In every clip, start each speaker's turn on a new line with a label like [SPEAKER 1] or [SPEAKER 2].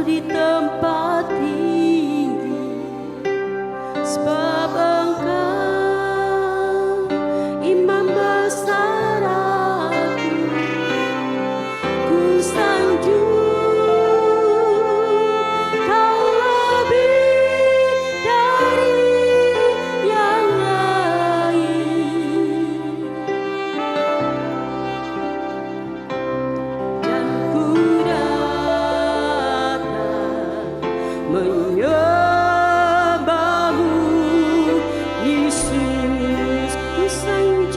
[SPEAKER 1] di tempat tinggi, sebab Engkau imam besar aku. Ku sanjung Kau lebih dari yang lain, dan ku datang menyembahmu, Yesus. Ku sanjung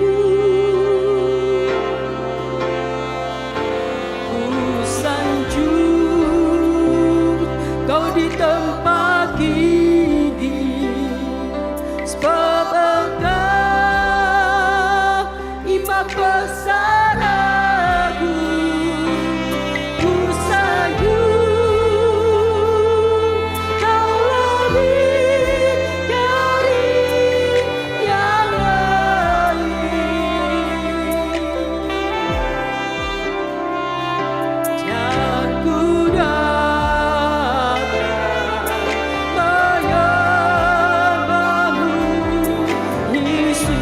[SPEAKER 1] Kau di tempat tinggi, sebab Engkau imam besar aku. Ku sanjung Kau lebih dari yang lain, dan ku datang menyembahmu, Yesus.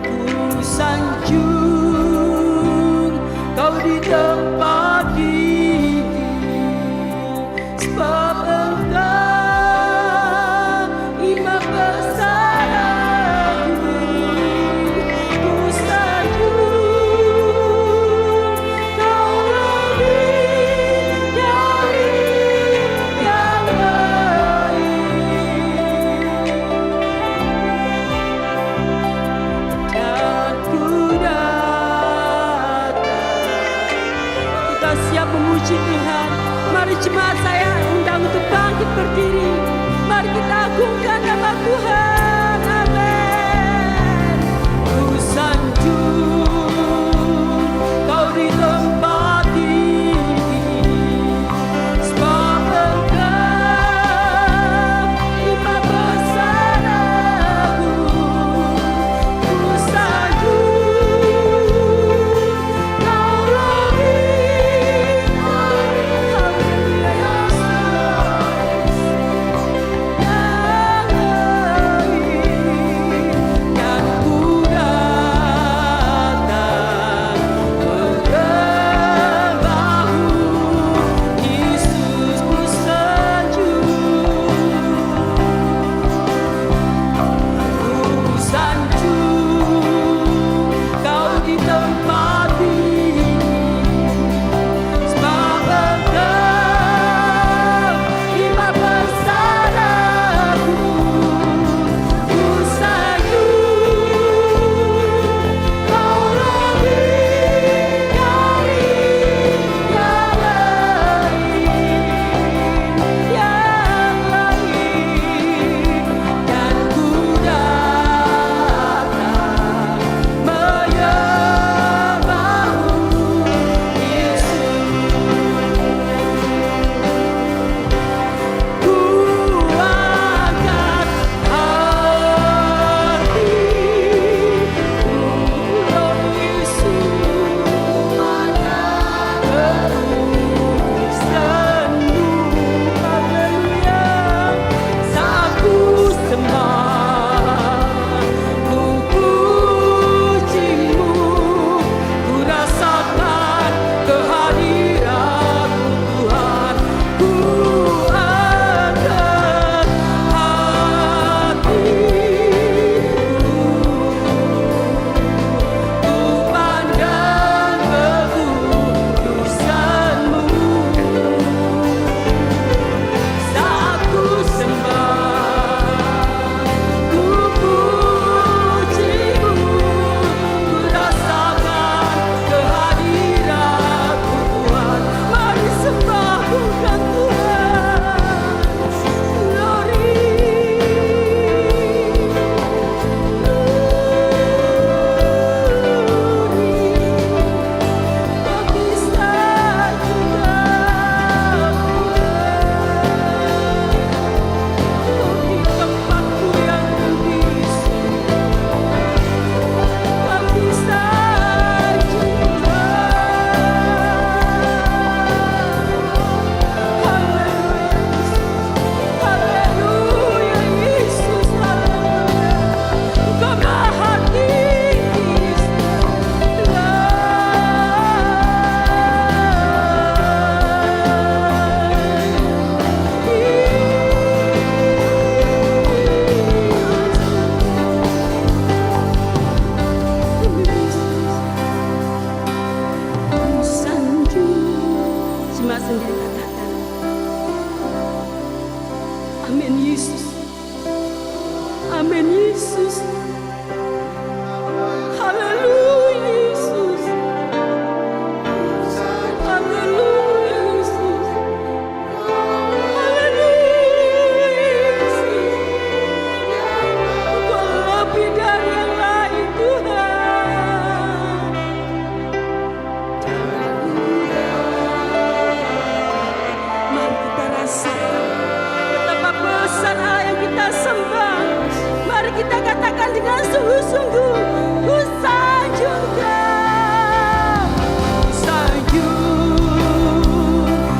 [SPEAKER 1] Ku sanjung Kau di tempat tinggi, sebab Engkau imam besar aku. Ku sanjung Kau lebih dari yang lain, dan ku datang. Kita siap memuji Tuhan. Mari jemaat saya undang untuk bangkit berdiri. Mari kita agungkan nama Tuhan. Amin. Ku sanjung Kau di tempat tinggi, sebab Engkau imam besar aku. Ku sanjung Kau lebih dari, haleluya Yesus, dan Yesus. Haleluya Yesus. Haleluya Yesus. Haleluya Yesus. Engkau lebih dari yang lain Tuhan. Mari kita rasakan betapa besar Allah yang kita sembah. Mari kita katakan dengan sungguh-sungguh, ku sanjung Kau, ku sanjung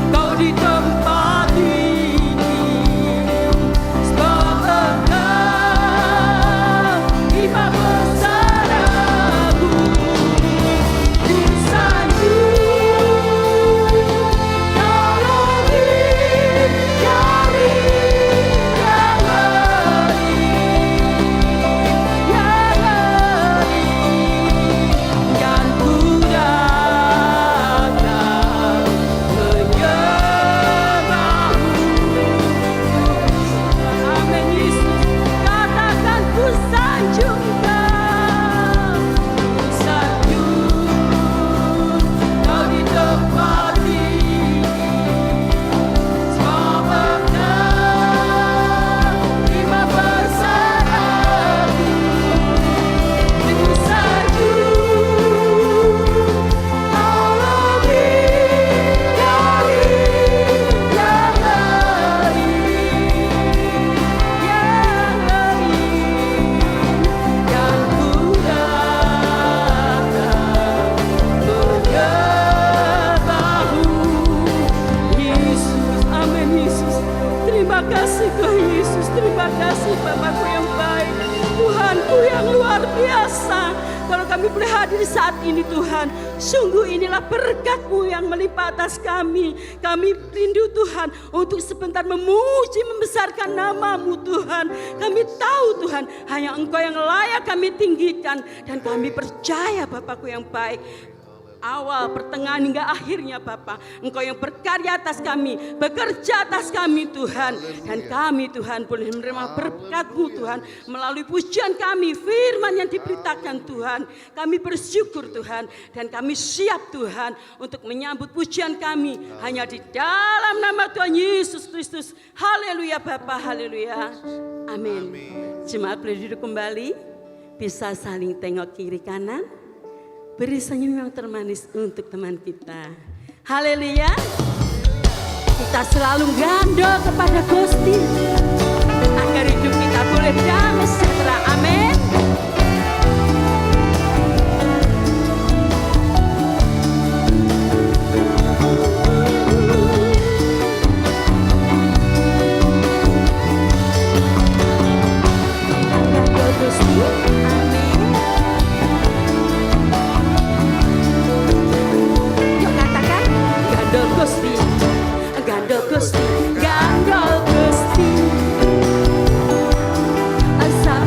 [SPEAKER 1] Kau di tempat ini. Sebab Engkau Imam besar aku, ku sanjung Kau lebih dari yang lain, dan ku datang menyembahmu. Amin Yesus. Katakan ku sanjung Kau, ku sanjung Kau di tempat ini. Sebab Engkau Imam besar aku, ku sanjung Kau lebih dari yang lain, dan ku datang menyembahmu. Yesus, amin Yesus. Terima kasih Tuhan Yesus, terima kasih Bapakku yang baik, Tuhanku yang luar biasa. Kalau kami boleh hadir saat ini Tuhan, sungguh inilah berkat-Mu yang melimpah atas kami. Kami rindu Tuhan untuk sebentar memuji, membesarkan nama-Mu Tuhan. Kami tahu Tuhan, hanya Engkau yang layak kami tinggikan. Dan kami percaya Bapakku yang baik, awal, pertengahan hingga akhirnya Bapa, Engkau yang berkarya atas kami, bekerja atas kami Tuhan. Dan kami Tuhan boleh menerima berkat-Mu Tuhan melalui pujian kami, firman yang diberitakan Tuhan. Kami bersyukur Tuhan, dan kami siap Tuhan untuk menyambut pujian kami hanya di dalam nama Tuhan Yesus Kristus. Haleluya Bapa, haleluya. Amin. Jemaat boleh duduk kembali, bisa saling tengok kiri kanan. Beri senyum yang termanis untuk teman kita. Haleluya. Kita selalu gandol kepada Gusti agar hidup kita boleh damai sejahtera. Amin. Gandol Gusti. Amin. Yuk katakan, gandol Gusti, gandol Gusti, gandol Gusti. Asal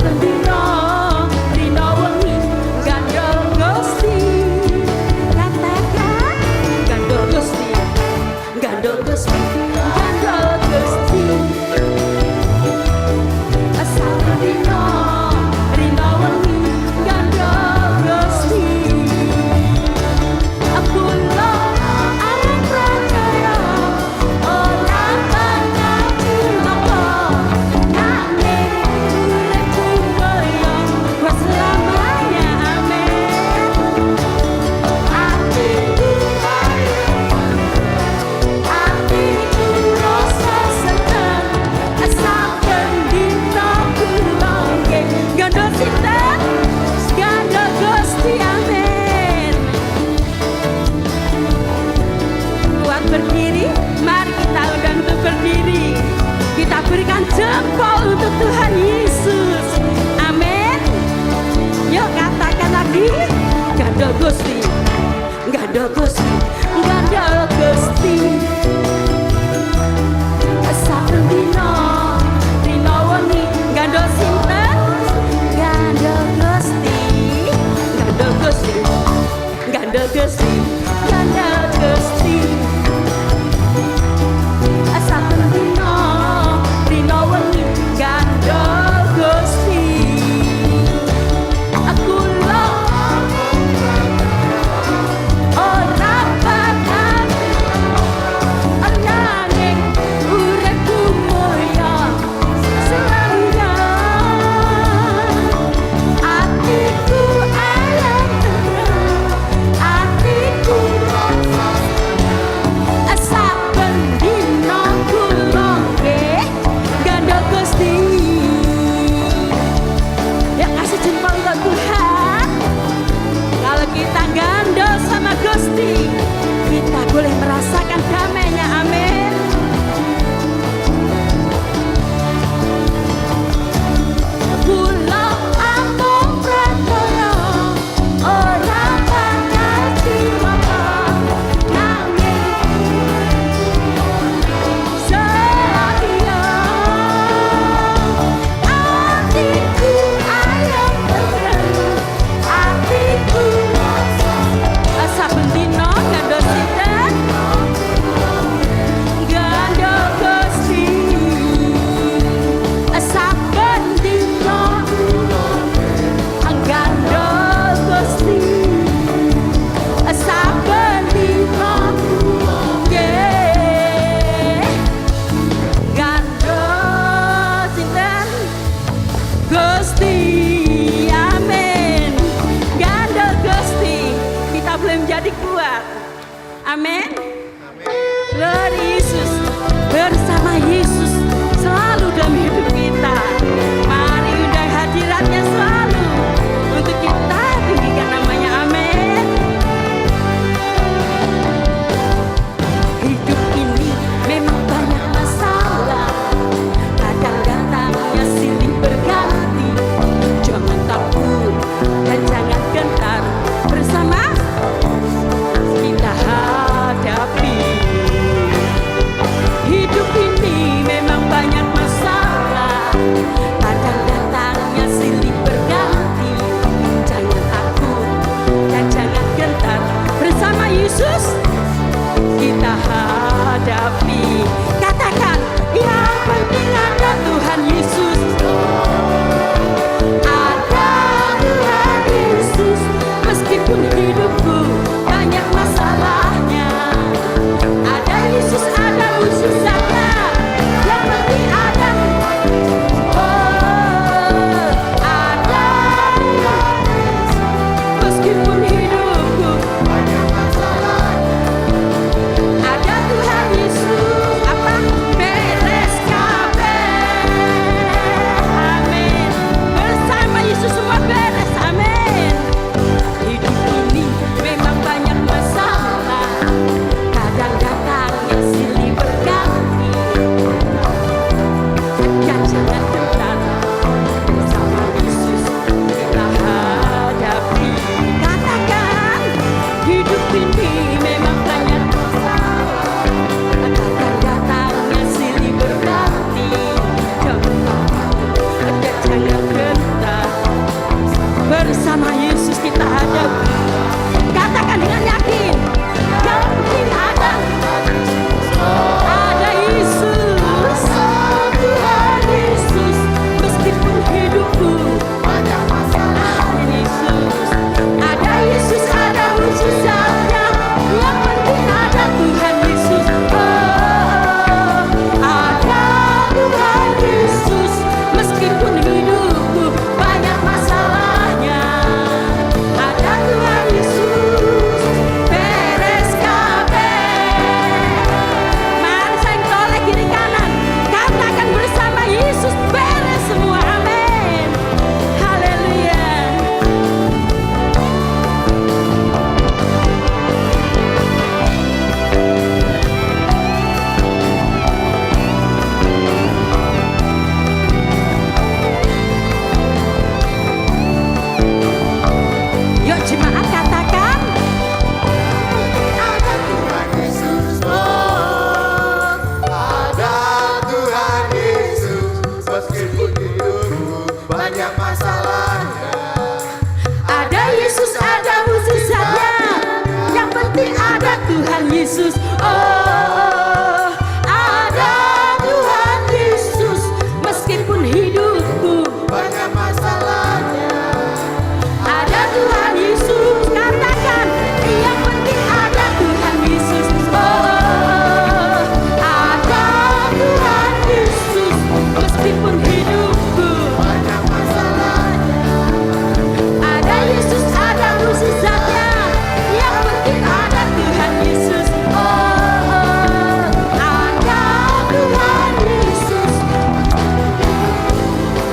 [SPEAKER 1] Amin. Gandel Gusti, kita boleh menjadi kuat. Amin. Glory Yesus. Bersama Yesus selalu dalam hidup kita. Mari undang hadiratnya selalu untuk kita tinggikan namanya. Amin. Hidup ini memang banyak masalah, kadang datangnya silih berganti. Jangan takut dan jangan gentar, bersama kita hadapi. Hidup ini memang banyak masalah, kadang datangnya silih berganti. Jangan takut dan jangan gentar, bersama Yesus kita hadapi. Katakan, yang penting ada Tuhan Yesus. Ada Tuhan Yesus, meskipun hidupku banyak masalahnya. Ada Yesus, ada mujizatnya. Yang penting ada. Oh, ada Tuhan Yesus, meskipun hidupku banyak masalahnya. Ada Tuhan Yesus, apa? Beres kabeh. Amin. Bersama Yesus semua beres. Amin. Hidup ini memang banyak masalah, kadang datangnya silih berganti. Dan jangan gentar, bersama Yesus kita hadapi. Katakan, hidup ini memang banyak masalah, kadang datangnya silih berganti. Jangan takut dan jangan gentar, bersama Yesus kita hadapi. Katakan dengan yakin, yang penting ada Yesus. Tuhan Yesus, meskipun hidupku banyak masalah. Yesus, ada Yesus, ada mujizatnya. Yang penting ada Tuhan Yesus. Oh, ada Tuhan Yesus, meskipun hidupku banyak masalahnya. Ada Tuhan Yesus, beres kabeh. Mari saya toleh kiri kanan, katakan bersama Yesus beres semua. Amin. Haleluya. Yuk jemaat katakan, ada Tuhan Yesus. Oh,
[SPEAKER 2] Ada Tuhan Yesus, meskipun hidupku banyak masalahnya.
[SPEAKER 1] ada Yesus, ada mujizatnya. Yang penting ada Tuhan Yesus. Oh, ada Tuhan Yesus, meskipun hidupku
[SPEAKER 2] Banyak masalahnya.
[SPEAKER 1] ada Tuhan Yesus. Katakan, yang penting ada Tuhan Yesus. Oh, ada Tuhan Yesus, meskipun hidupku
[SPEAKER 2] Banyak masalahnya.
[SPEAKER 1] ada Yesus, ada mujizatnya. Yang penting ada Tuhan Yesus. Oh, ada Tuhan Yesus,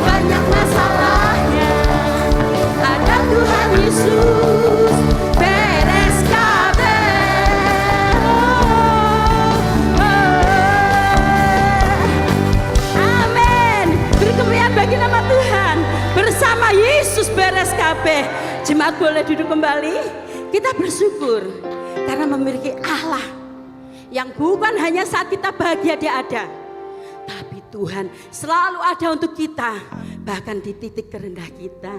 [SPEAKER 1] banyak masalahnya. Ada Tuhan Yesus, beres kabeh. Amin. Beri kemuliaan bagi nama Tuhan. Bersama Yesus beres kabeh. Jemaat boleh duduk kembali. Kita bersyukur karena memiliki Allah yang bukan hanya saat kita bahagia dia ada, tapi Tuhan selalu ada untuk kita, bahkan di titik terendah kita.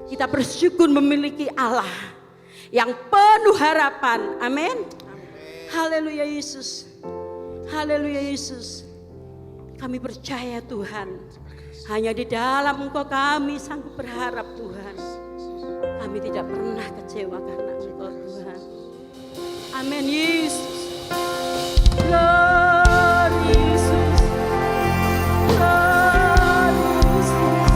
[SPEAKER 1] Kita bersyukur memiliki Allah yang penuh harapan. Amin. Haleluya Yesus. Haleluya Yesus. Kami percaya Tuhan, hanya di dalam Engkau kami sanggup berharap Tuhan. Kami tidak pernah kecewa karena Engkau Tuhan. Amin Yesus. Glory Yesus. Glory Yesus.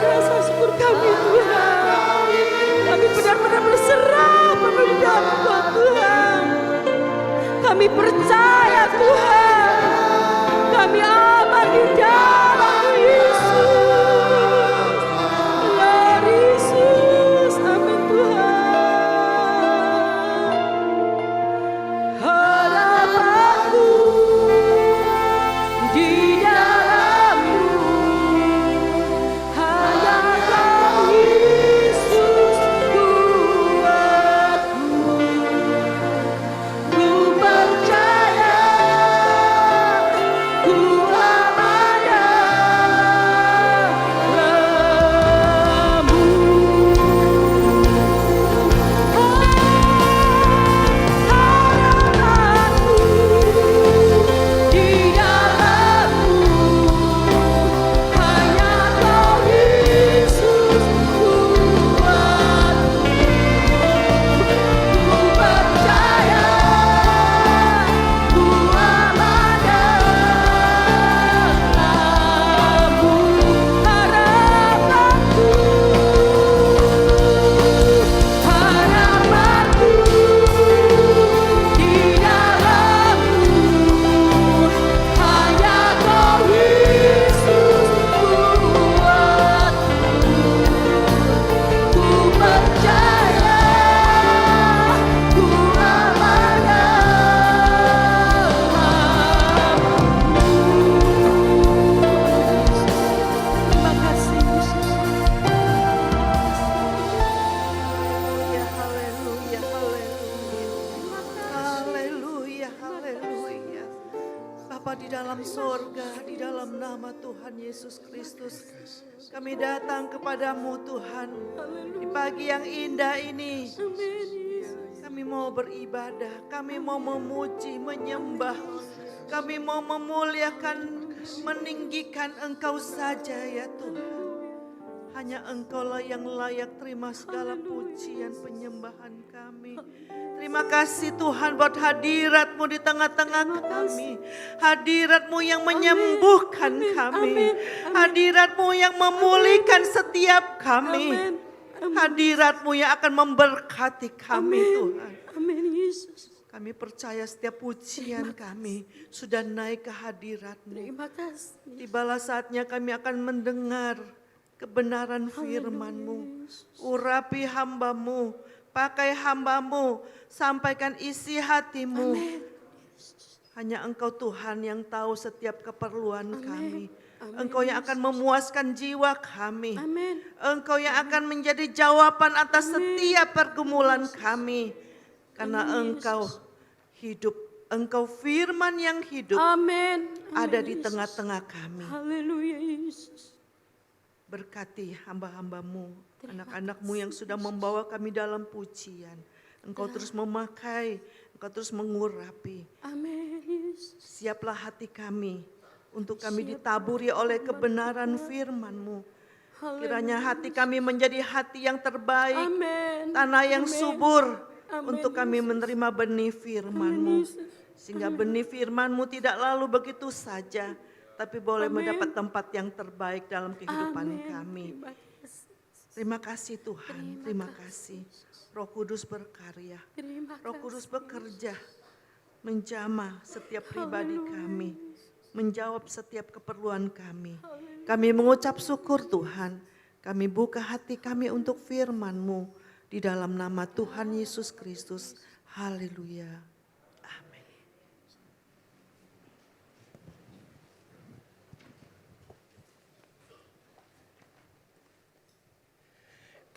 [SPEAKER 1] rasa syukur kami Tuhan. Kami benar-benar berserah penuh di dalam Engkau Tuhan. Kami percaya Tuhan. Kami aman di dalam Yesus. Lord Yesus, amin Tuhan. Harapanku di dalam-Mu, hanya Kau Yesus kuatku. Ku percaya, ku aman dalam-Mu. Harapanku di dalam-Mu, hanya Kau Yesus kuatku. Ku percaya, ku aman dalam-Mu. Harapanku di dalam-Mu, hanya Kau Yesus kuatku. Ku percaya, ku aman dalam-Mu. Terima kasih Yesus.
[SPEAKER 3] Haleluya, haleluya, haleluya, haleluya. Bapa di dalam sorga, di dalam nama Tuhan Yesus Kristus, kami datang kepadamu Tuhan. Di pagi yang indah ini, kami mau beribadah, kami mau memuji, menyembah, kami mau memuliakan, meninggikan Engkau saja ya Tuhan. Hanya Engkaulah yang layak terima segala pujian penyembahan kami. Terima kasih Tuhan buat hadirat-Mu di tengah-tengah kami. Hadirat-Mu yang menyembuhkan kami. Hadirat-Mu yang memulihkan setiap kami. Hadirat-Mu yang akan memberkati kami Tuhan.
[SPEAKER 1] Amin Yesus.
[SPEAKER 3] Kami percaya setiap pujian kami sudah naik ke hadirat-Mu.
[SPEAKER 1] Terima kasih.
[SPEAKER 3] Tibalah saatnya kami akan mendengar kebenaran firman-Mu. Urapi hamba-Mu, pakai hamba-Mu, sampaikan isi hati-Mu. Hanya Engkau Tuhan yang tahu setiap keperluan kami. Engkau yang akan memuaskan jiwa kami.
[SPEAKER 1] Amin.
[SPEAKER 3] Engkau yang akan menjadi jawaban atas setiap pergumulan kami. Karena Engkau hidup, Engkau firman yang hidup
[SPEAKER 1] Amin.
[SPEAKER 3] ada di tengah-tengah kami.
[SPEAKER 1] Haleluya Yesus.
[SPEAKER 3] Berkati hamba-hamba-Mu, anak-anak-Mu yang sudah membawa kami dalam pujian. Engkau terus memakai, Engkau terus mengurapi.
[SPEAKER 1] Amin Yesus.
[SPEAKER 3] Siaplah hati kami untuk kami ditaburi oleh kebenaran firman-Mu. Kiranya hati kami menjadi hati yang terbaik,
[SPEAKER 1] Amin.
[SPEAKER 3] tanah yang
[SPEAKER 1] Amin.
[SPEAKER 3] subur
[SPEAKER 1] Amin,
[SPEAKER 3] untuk kami menerima benih firman-Mu. Sehingga benih firman-Mu tidak lalu begitu saja, tapi boleh mendapat tempat yang terbaik dalam kehidupan kami. Terima kasih Tuhan, terima kasih. Roh Kudus berkarya, Roh Kudus bekerja, menjamah setiap pribadi kami, menjawab setiap keperluan kami. Kami mengucap syukur Tuhan, kami buka hati kami untuk firman-Mu di dalam nama Tuhan Yesus Kristus. Haleluya. Amin.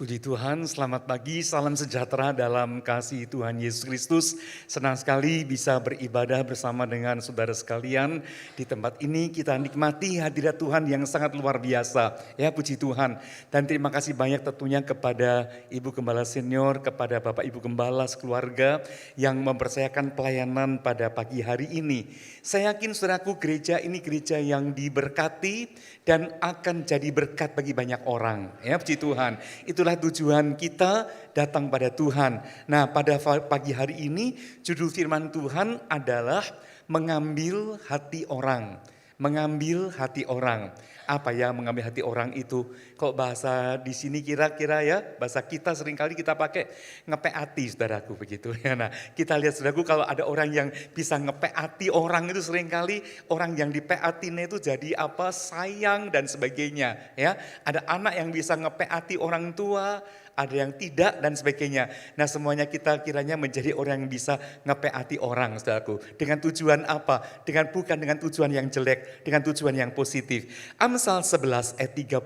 [SPEAKER 4] Puji Tuhan, selamat pagi, salam sejahtera dalam kasih Tuhan Yesus Kristus. Senang sekali bisa beribadah bersama dengan saudara sekalian. Di tempat ini kita nikmati hadirat Tuhan yang sangat luar biasa. Ya, puji Tuhan. Dan terima kasih banyak tentunya kepada Ibu Gembala Senior, kepada Bapak Ibu Gembala sekeluarga yang mempercayakan pelayanan pada pagi hari ini. Saya yakin saudaraku, gereja ini gereja yang diberkati dan akan jadi berkat bagi banyak orang. Ya, puji Tuhan. Itulah tujuan kita datang pada Tuhan. Nah, pada pagi hari ini judul firman Tuhan adalah mengambil hati orang. mengambil hati orang. Apa ya mengambil hati orang itu? Kok bahasa di sini kira-kira ya, bahasa kita seringkali kita pakai ngepeati saudaraku begitu ya. Nah kita lihat saudaraku kalau ada orang yang bisa ngepeati orang itu seringkali orang yang dipeatinya itu jadi apa sayang dan sebagainya ya. Ada anak yang bisa ngepeati orang tua, ada yang tidak dan sebagainya. Nah semuanya kita kiranya menjadi orang yang bisa ngepeati orang saudaraku. Dengan tujuan apa? Bukan dengan tujuan yang jelek, dengan tujuan yang positif. Amsal 11 ayat 30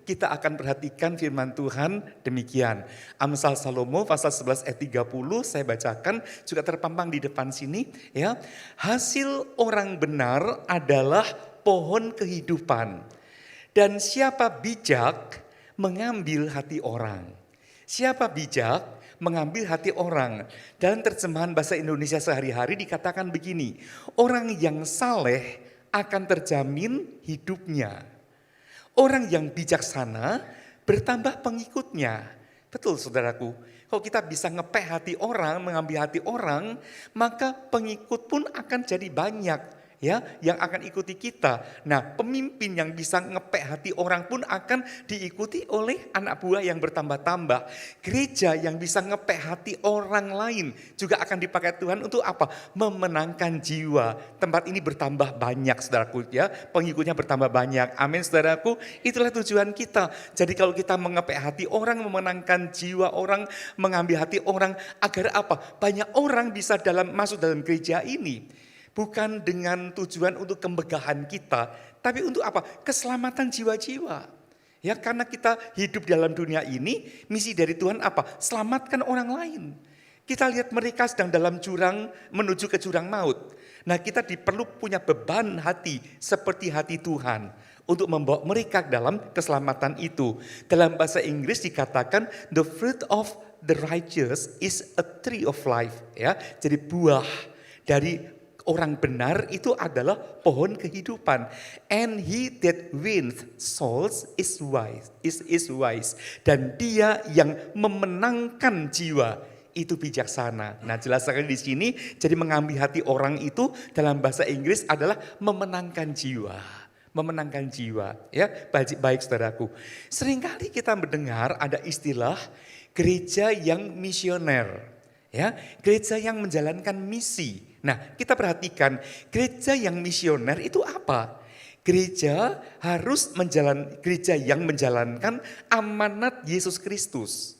[SPEAKER 4] kita akan perhatikan firman Tuhan demikian. Amsal Salomo pasal 11 ayat 30 saya bacakan juga terpampang di depan sini ya. Hasil orang benar adalah pohon kehidupan dan siapa bijak mengambil hati orang. Siapa bijak mengambil hati orang. Dalam terjemahan bahasa Indonesia sehari-hari dikatakan begini, orang yang saleh akan terjamin hidupnya. Orang yang bijaksana bertambah pengikutnya. Betul saudaraku, kalau kita bisa ngepeh hati orang, mengambil hati orang, maka pengikut pun akan jadi banyak. Ya, yang akan ikuti kita. Nah, pemimpin yang bisa ngepek hati orang pun akan diikuti oleh anak buah yang bertambah-tambah. Gereja yang bisa ngepek hati orang lain juga akan dipakai Tuhan untuk apa? Memenangkan jiwa. Tempat ini bertambah banyak, saudaraku ya. Pengikutnya bertambah banyak. Amin, saudaraku. Itulah tujuan kita. Jadi kalau kita mengepek hati orang, memenangkan jiwa orang, mengambil hati orang, agar apa? Banyak orang bisa masuk dalam gereja ini. Bukan dengan tujuan untuk kemegahan kita, tapi untuk apa? Keselamatan jiwa-jiwa. Ya, karena kita hidup dalam dunia ini, misi dari Tuhan apa? Selamatkan orang lain. Kita lihat mereka sedang dalam jurang, menuju ke jurang maut. Nah kita perlu punya beban hati seperti hati Tuhan. Untuk membawa mereka dalam keselamatan itu. Dalam bahasa Inggris dikatakan, the fruit of the righteous is a tree of life. Ya, jadi buah dari orang benar itu adalah pohon kehidupan. And he that wins souls is wise. Dan dia yang memenangkan jiwa itu bijaksana. Nah jelas sekali di sini, jadi mengambil hati orang itu dalam bahasa Inggris adalah memenangkan jiwa. Memenangkan jiwa, ya baik saudaraku. Seringkali kita mendengar ada istilah gereja yang misioner. Ya, gereja yang menjalankan misi. Nah, kita perhatikan gereja yang misioner itu apa? Gereja yang menjalankan amanat Yesus Kristus.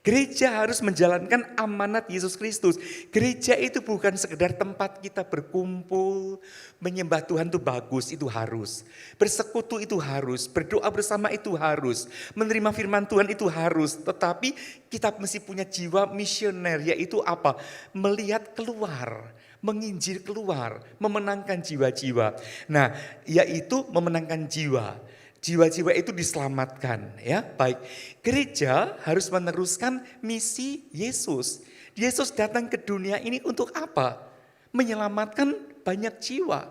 [SPEAKER 4] Gereja harus menjalankan amanat Yesus Kristus. Gereja itu bukan sekedar tempat kita berkumpul, menyembah Tuhan itu bagus, itu harus. Bersekutu itu harus, berdoa bersama itu harus, menerima firman Tuhan itu harus. Tetapi kita mesti punya jiwa misioner, yaitu apa? Melihat keluar, menginjil keluar, memenangkan jiwa-jiwa. Nah, yaitu memenangkan jiwa. Jiwa-jiwa itu diselamatkan, ya. Baik, gereja harus meneruskan misi Yesus. Yesus datang ke dunia ini untuk apa? Menyelamatkan banyak jiwa.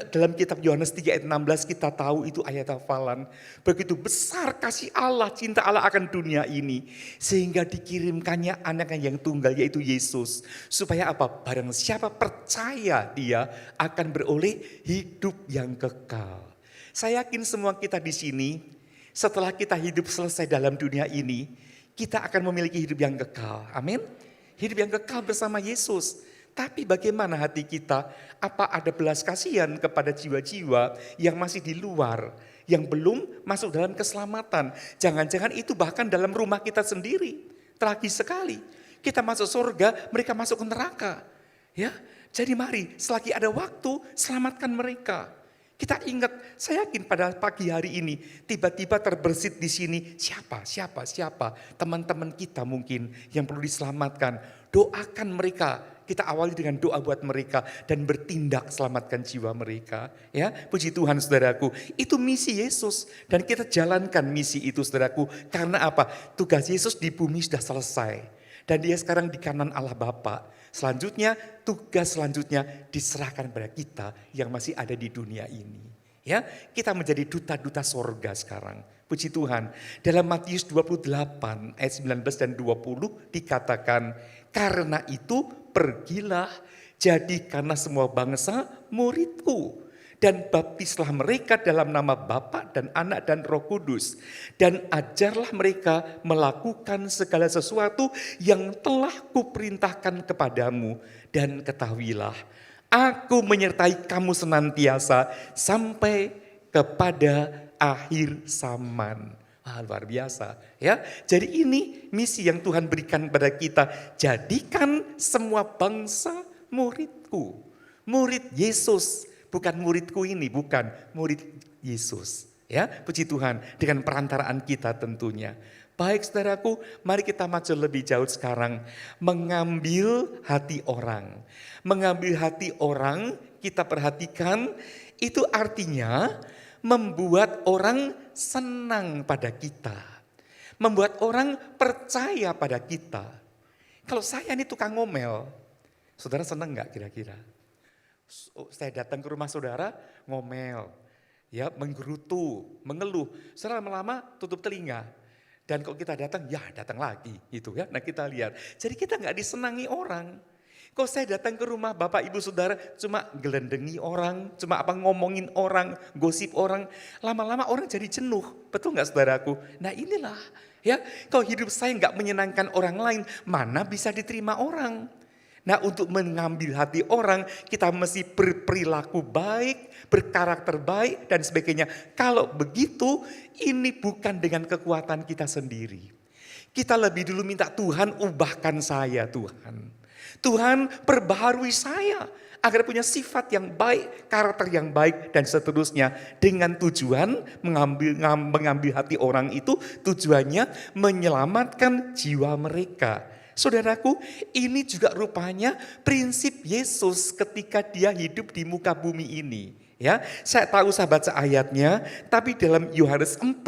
[SPEAKER 4] Dalam kitab Yohanes 3 ayat 16 kita tahu itu ayat hafalan. Begitu besar kasih Allah, cinta Allah akan dunia ini. Sehingga dikirimkannya anaknya yang tunggal yaitu Yesus. Supaya apa? Barang siapa percaya dia akan beroleh hidup yang kekal. Saya yakin semua kita di sini, setelah kita hidup selesai dalam dunia ini, kita akan memiliki hidup yang kekal. Amin. Hidup yang kekal bersama Yesus. Tapi bagaimana hati kita? Apa ada belas kasihan kepada jiwa-jiwa yang masih di luar, yang belum masuk dalam keselamatan? Jangan-jangan itu bahkan dalam rumah kita sendiri. Tragis sekali. Kita masuk surga, mereka masuk ke neraka. Ya, jadi mari selagi ada waktu, selamatkan mereka. Kita ingat, saya yakin pada pagi hari ini tiba-tiba terbersit di sini siapa teman-teman kita mungkin yang perlu diselamatkan. Doakan mereka. Kita awali dengan doa buat mereka dan bertindak selamatkan jiwa mereka. Ya, puji Tuhan saudaraku. Itu misi Yesus dan kita jalankan misi itu saudaraku. Karena apa? Tugas Yesus di bumi sudah selesai dan dia sekarang di kanan Allah Bapa. Selanjutnya, tugas selanjutnya diserahkan pada kita yang masih ada di dunia ini. Ya, kita menjadi duta-duta sorga sekarang. Puji Tuhan. Dalam Matius 28 ayat 19 dan 20 dikatakan, karena itu pergilah jadikanlah semua bangsa muridku. dan baptislah mereka dalam nama Bapa dan Anak dan Roh Kudus, dan ajarlah mereka melakukan segala sesuatu yang telah kuperintahkan kepadamu, dan ketahuilah, aku menyertai kamu senantiasa sampai kepada akhir zaman. Luar biasa ya. Jadi ini misi yang Tuhan berikan pada kita. Jadikan semua bangsa muridku. Murid Yesus. Bukan muridku ini, bukan murid Yesus. Ya, puji Tuhan dengan perantaraan kita tentunya. Baik saudaraku, mari kita maju lebih jauh sekarang. Mengambil hati orang. Mengambil hati orang, kita perhatikan, itu artinya membuat orang senang pada kita. Membuat orang percaya pada kita. Kalau saya ini tukang ngomel, saudara senang gak kira-kira? Saya datang ke rumah saudara, ngomel, ya menggerutu, mengeluh. Saudara lama-lama tutup telinga. Dan kalau kita datang, ya datang lagi gitu ya. Nah kita lihat, jadi kita gak disenangi orang. Kok saya datang ke rumah Bapak Ibu Saudara cuma gelendengi orang, cuma ngomongin orang, gosip orang. Lama-lama orang jadi jenuh, betul gak saudaraku? Nah inilah ya, kalau hidup saya gak menyenangkan orang lain, mana bisa diterima orang? Nah untuk mengambil hati orang, kita mesti berperilaku baik, berkarakter baik dan sebagainya. Kalau begitu, ini bukan dengan kekuatan kita sendiri. Kita lebih dulu minta Tuhan ubahkan saya Tuhan. Tuhan perbaharui saya agar punya sifat yang baik, karakter yang baik dan seterusnya. Dengan tujuan mengambil hati orang itu tujuannya menyelamatkan jiwa mereka. Saudaraku, ini juga rupanya prinsip Yesus ketika dia hidup di muka bumi ini. Ya, saya tahu saya baca ayatnya, tapi dalam Yohanes 4,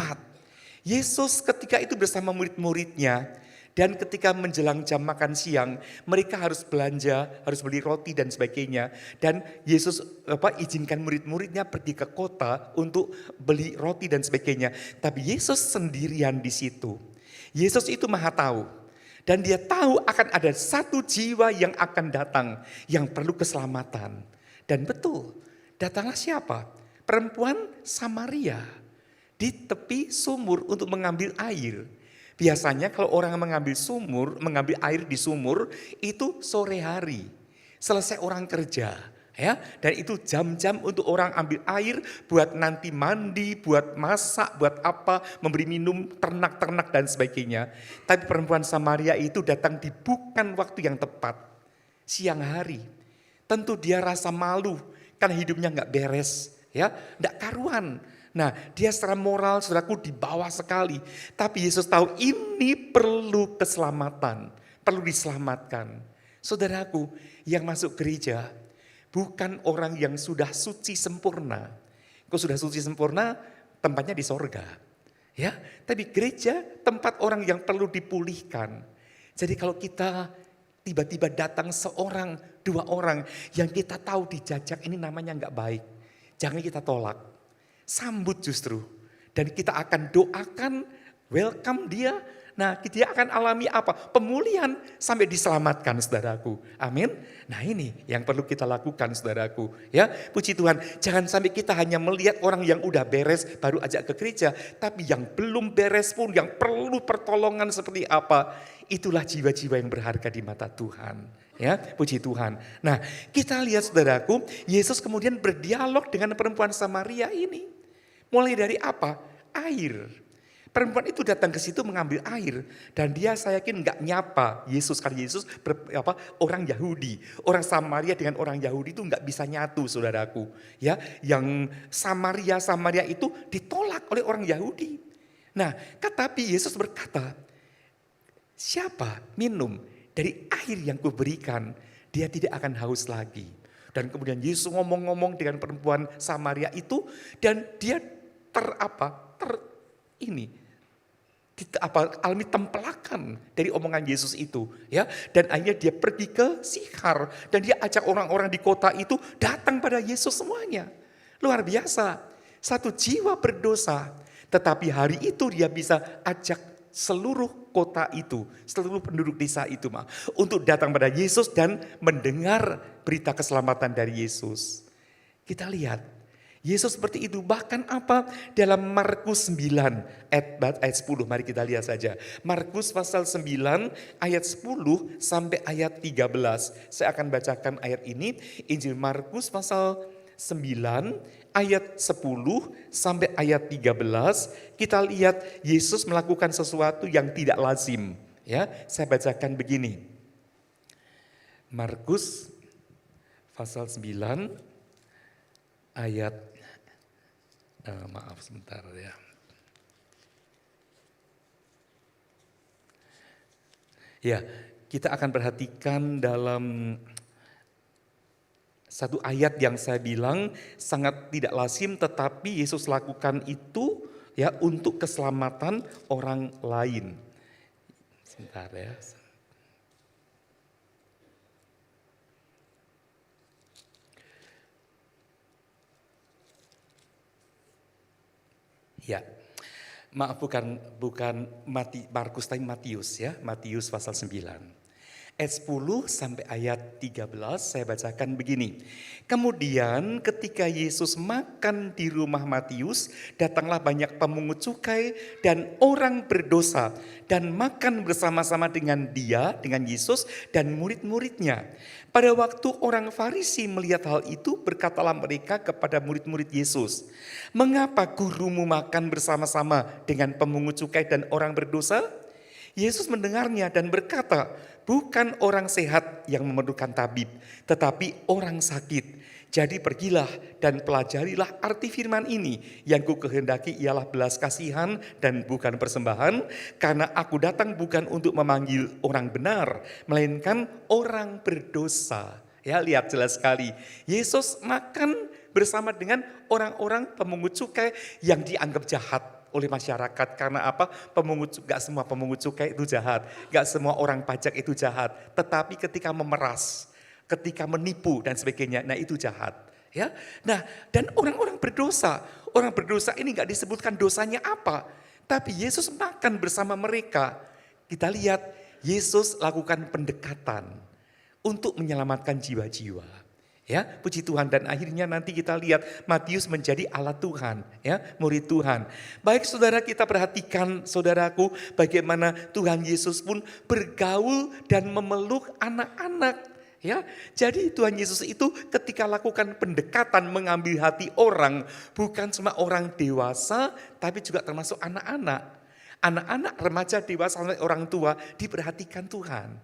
[SPEAKER 4] Yesus ketika itu bersama murid-muridnya, dan ketika menjelang jam makan siang, mereka harus belanja, harus beli roti dan sebagainya. Dan Yesus izinkan murid-muridnya pergi ke kota untuk beli roti dan sebagainya. Tapi Yesus sendirian di situ. Yesus itu maha tahu. Dan dia tahu akan ada satu jiwa yang akan datang, yang perlu keselamatan. Dan betul, datanglah siapa? Perempuan Samaria di tepi sumur untuk mengambil air. Biasanya kalau orang mengambil air di sumur itu sore hari. Selesai orang kerja. Ya, dan itu jam-jam untuk orang ambil air buat nanti mandi, buat masak, buat apa, memberi minum ternak-ternak dan sebagainya. Tapi perempuan Samaria itu datang di bukan waktu yang tepat, siang hari. Tentu dia rasa malu karena hidupnya nggak beres, ya, nggak karuan. Nah, dia secara moral saudaraku di bawah sekali. Tapi Yesus tahu ini perlu keselamatan, perlu diselamatkan. Saudaraku yang masuk gereja bukan orang yang sudah suci sempurna. Kalau sudah suci sempurna, tempatnya di sorga. Ya, tapi gereja tempat orang yang perlu dipulihkan. Jadi kalau kita tiba-tiba datang seorang, dua orang yang kita tahu dijajak ini namanya enggak baik. Jangan kita tolak. Sambut justru. Dan kita akan doakan, welcome dia. Nah, dia akan alami apa? Pemulihan sampai diselamatkan saudaraku. Amin. Nah ini yang perlu kita lakukan saudaraku. Ya, puji Tuhan. Jangan sampai kita hanya melihat orang yang udah beres baru ajak ke gereja. Tapi yang belum beres pun yang perlu pertolongan seperti apa. Itulah jiwa-jiwa yang berharga di mata Tuhan. Ya, puji Tuhan. Nah, kita lihat saudaraku, Yesus kemudian berdialog dengan perempuan Samaria ini. Mulai dari apa? Air. Perempuan itu datang ke situ mengambil air dan dia saya yakin nggak nyapa Yesus karena Yesus orang Yahudi, orang Samaria dengan orang Yahudi itu nggak bisa nyatu saudaraku, ya yang Samaria itu ditolak oleh orang Yahudi. Nah, tetapi Yesus berkata, siapa minum dari air yang kuberikan, dia tidak akan haus lagi. Dan kemudian Yesus ngomong-ngomong dengan perempuan Samaria itu dan dia alami tempelakan dari omongan Yesus itu, ya. Dan akhirnya dia pergi ke Sikhar dan dia ajak orang-orang di kota itu datang pada Yesus semuanya. Luar biasa. Satu jiwa berdosa, tetapi hari itu dia bisa ajak seluruh kota itu, seluruh penduduk desa itu untuk datang pada Yesus dan mendengar berita keselamatan dari Yesus. Kita lihat Yesus seperti itu. Bahkan apa? Dalam Markus 9 ayat 10. Mari kita lihat saja. Markus pasal 9 ayat 10 sampai ayat 13. Saya akan bacakan ayat ini. Injil Markus pasal 9 ayat 10 sampai ayat 13. Kita lihat Yesus melakukan sesuatu yang tidak lazim. Ya, saya bacakan begini. Markus pasal 9 ayat maaf sebentar ya. Ya, kita akan perhatikan dalam satu ayat yang saya bilang sangat tidak lazim, tetapi Yesus lakukan itu ya untuk keselamatan orang lain. Sebentar ya. Ya, maaf bukan Markus tapi Matius ya, Matius pasal 9. Ayat 10 sampai ayat 13 saya bacakan begini. Kemudian ketika Yesus makan di rumah Matius, datanglah banyak pemungut cukai dan orang berdosa dan makan bersama-sama dengan dia, dengan Yesus dan murid-muridnya. Pada waktu orang Farisi melihat hal itu, berkatalah mereka kepada murid-murid Yesus, "Mengapa gurumu makan bersama-sama dengan pemungut cukai dan orang berdosa?" Yesus mendengarnya dan berkata, "Bukan orang sehat yang memerlukan tabib, tetapi orang sakit. Jadi pergilah dan pelajarilah arti firman ini. Yang ku kehendaki ialah belas kasihan dan bukan persembahan, karena aku datang bukan untuk memanggil orang benar, melainkan orang berdosa." Ya, lihat jelas sekali. Yesus makan bersama dengan orang-orang pemungut cukai yang dianggap jahat oleh masyarakat. Karena apa? Gak semua pemungut cukai itu jahat. Gak semua orang pajak itu jahat. Tetapi ketika memeras, ketika menipu dan sebagainya, nah itu jahat. Ya, nah dan orang-orang berdosa ini gak disebutkan dosanya apa. Tapi Yesus makan bersama mereka. Kita lihat Yesus lakukan pendekatan untuk menyelamatkan jiwa-jiwa. Ya, puji Tuhan. Dan akhirnya nanti kita lihat Matius menjadi alat Tuhan, ya, murid Tuhan. Baik saudara, kita perhatikan saudaraku bagaimana Tuhan Yesus pun bergaul dan memeluk anak-anak. Ya, jadi Tuhan Yesus itu ketika lakukan pendekatan mengambil hati orang, bukan cuma orang dewasa tapi juga termasuk anak-anak. Anak-anak, remaja, dewasa, sampai orang tua diperhatikan Tuhan.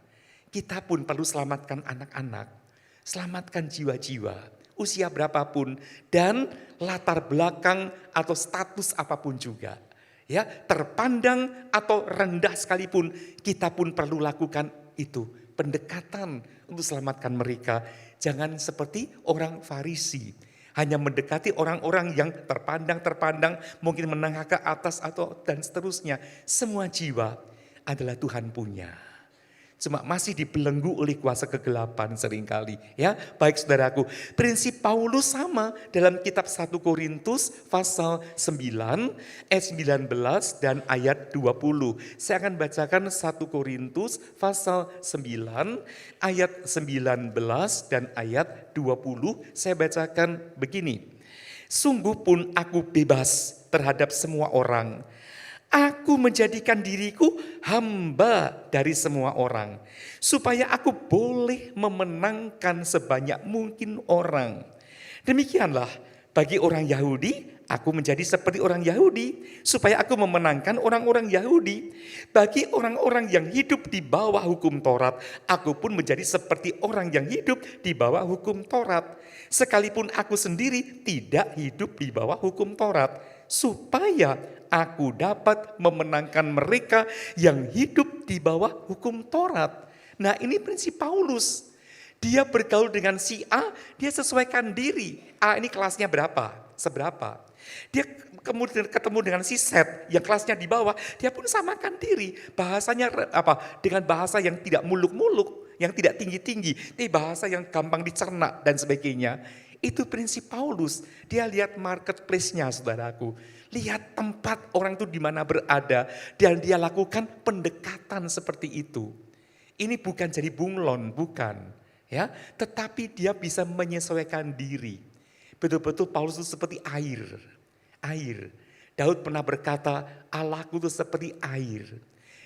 [SPEAKER 4] Kita pun perlu selamatkan anak-anak. Selamatkan jiwa-jiwa, usia berapapun dan latar belakang atau status apapun juga. Ya, terpandang atau rendah sekalipun, kita pun perlu lakukan itu, pendekatan untuk selamatkan mereka. Jangan seperti orang Farisi, hanya mendekati orang-orang yang terpandang, mungkin menengah ke atas atau dan seterusnya. Semua jiwa adalah Tuhan punya. Cuma masih dibelenggu oleh kuasa kegelapan seringkali. Ya, baik saudaraku. Prinsip Paulus sama dalam kitab 1 Korintus pasal 9 ayat 19 dan ayat 20. Saya akan bacakan 1 Korintus pasal 9 ayat 19 dan ayat 20. Saya bacakan begini. "Sungguh pun aku bebas terhadap semua orang. Aku menjadikan diriku hamba dari semua orang, supaya aku boleh memenangkan sebanyak mungkin orang. Demikianlah bagi orang Yahudi, aku menjadi seperti orang Yahudi, supaya aku memenangkan orang-orang Yahudi. Bagi orang-orang yang hidup di bawah hukum Taurat, aku pun menjadi seperti orang yang hidup di bawah hukum Taurat. Sekalipun aku sendiri tidak hidup di bawah hukum Taurat, supaya aku dapat memenangkan mereka yang hidup di bawah hukum Taurat." Nah, ini prinsip Paulus. Dia bergaul dengan si A, dia sesuaikan diri. A ini kelasnya berapa? Seberapa? Dia kemudian ketemu dengan si Z yang kelasnya di bawah, dia pun samakan diri. Bahasanya apa? Dengan bahasa yang tidak muluk-muluk, yang tidak tinggi-tinggi, tapi bahasa yang gampang dicerna dan sebagainya. Itu prinsip Paulus. Dia lihat marketplace-nya, saudaraku. Lihat tempat orang itu di mana berada dan dia lakukan pendekatan seperti itu. Ini bukan jadi bunglon, bukan, ya, tetapi dia bisa menyesuaikan diri. Betul-betul Paulus itu seperti air. Air. Daud pernah berkata, Allahku itu seperti air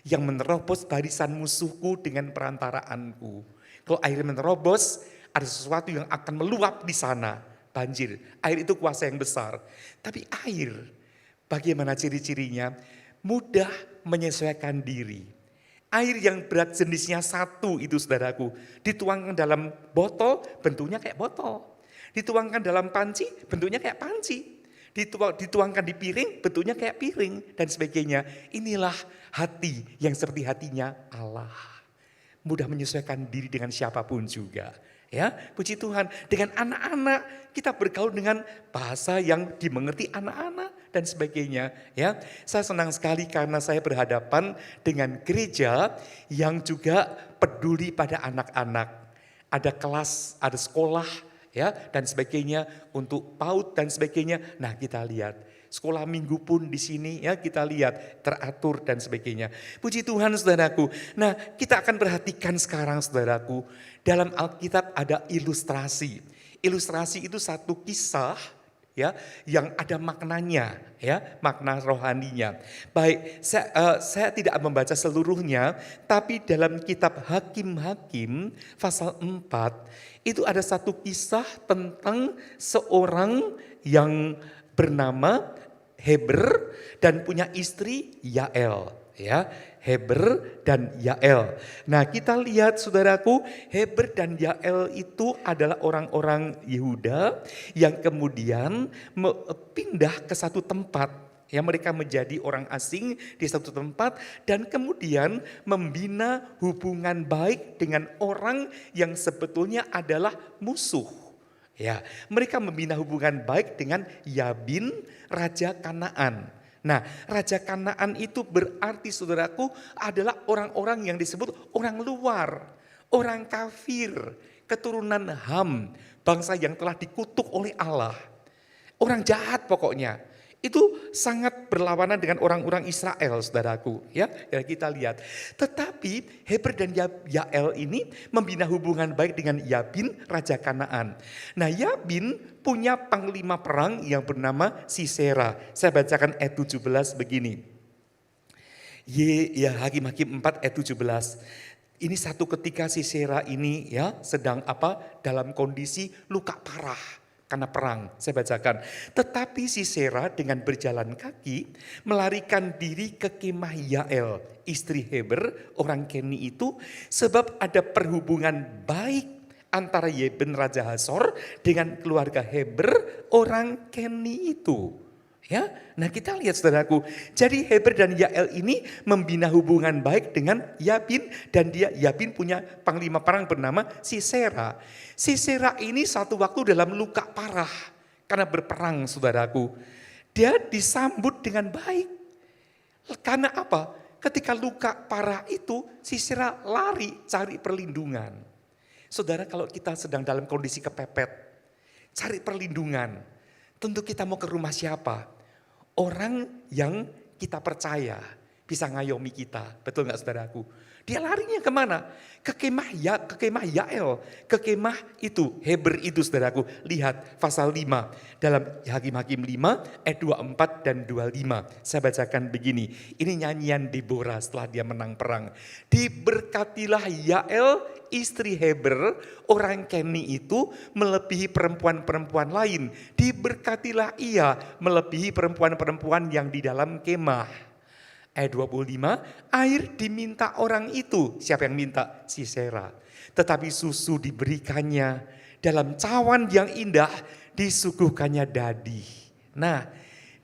[SPEAKER 4] yang menerobos barisan musuhku dengan perantaraanku. Kalau air menerobos, ada sesuatu yang akan meluap di sana. Banjir. Air itu kuasa yang besar. Tapi air, bagaimana ciri-cirinya? Mudah menyesuaikan diri. Air yang berat jenisnya satu itu saudaraku, dituangkan dalam botol, bentuknya kayak botol. Dituangkan dalam panci, bentuknya kayak panci. Dituangkan di piring, bentuknya kayak piring, dan sebagainya. Inilah hati yang seperti hatinya Allah. Mudah menyesuaikan diri dengan siapapun juga. Ya, puji Tuhan, dengan anak-anak kita bergaul dengan bahasa yang dimengerti anak-anak dan sebagainya. Ya, saya senang sekali karena saya berhadapan dengan gereja yang juga peduli pada anak-anak. Ada kelas, ada sekolah, ya, dan sebagainya untuk PAUD dan sebagainya. Nah, kita lihat sekolah minggu pun di sini ya kita lihat teratur dan sebagainya. Puji Tuhan saudaraku. Nah, kita akan perhatikan sekarang saudaraku, dalam Alkitab ada ilustrasi. Ilustrasi itu satu kisah ya yang ada maknanya ya, makna rohaninya. Baik, saya tidak membaca seluruhnya, tapi dalam kitab Hakim-Hakim pasal 4 itu ada satu kisah tentang seorang yang bernama Heber dan punya istri Yael, ya. Heber dan Yael. Nah, kita lihat saudaraku, Heber dan Yael itu adalah orang-orang Yehuda yang kemudian pindah ke satu tempat. Ya, mereka menjadi orang asing di satu tempat dan kemudian membina hubungan baik dengan orang yang sebetulnya adalah musuh. Ya, mereka membina hubungan baik dengan Yabin, Raja Kanaan. Nah, Raja Kanaan itu berarti saudaraku adalah orang-orang yang disebut orang luar, orang kafir, keturunan Ham, bangsa yang telah dikutuk oleh Allah. Orang jahat pokoknya. Itu sangat berlawanan dengan orang-orang Israel, saudaraku. Ya, kita lihat. Tetapi Heber dan Yael ini membina hubungan baik dengan Yabin, Raja Kanaan. Nah, Yabin punya panglima perang yang bernama Sisera. Saya bacakan ayat 17 begini. Hakim-Hakim 4 ayat 17. Ini satu ketika Sisera ini ya sedang dalam kondisi luka parah. Karena perang, saya bacakan. Tetapi Sisera dengan berjalan kaki melarikan diri ke kemah Yael, istri Heber, orang Keni itu. Sebab ada perhubungan baik antara Yabin Raja Hasor dengan keluarga Heber, orang Keni itu. Ya, nah kita lihat saudaraku. Jadi Heber dan Yael ini membina hubungan baik dengan Yabin dan Yabin punya panglima perang bernama Sisera. Sisera ini satu waktu dalam luka parah karena berperang saudaraku. Dia disambut dengan baik. Karena apa? Ketika luka parah itu Sisera lari cari perlindungan. Saudara, kalau kita sedang dalam kondisi kepepet, cari perlindungan. Tentu kita mau ke rumah siapa? Orang yang kita percaya bisa ngayomi kita. Betul gak saudaraku? Dia larinya kemana? Ke kemah Yael. Ke kemah itu, Heber itu saudaraku. Lihat pasal 5 dalam Hakim-Hakim 5 ayat 24 dan 25. Saya bacakan begini. Ini nyanyian Deborah setelah dia menang perang. Diberkatilah Yael, istri Heber, orang Keni itu melebihi perempuan-perempuan lain. Diberkatilah ia melebihi perempuan-perempuan yang di dalam kemah. Ayat 25, air diminta orang itu. Siapa yang minta? Sisera. Tetapi susu diberikannya. Dalam cawan yang indah disuguhkannya dadi. Nah,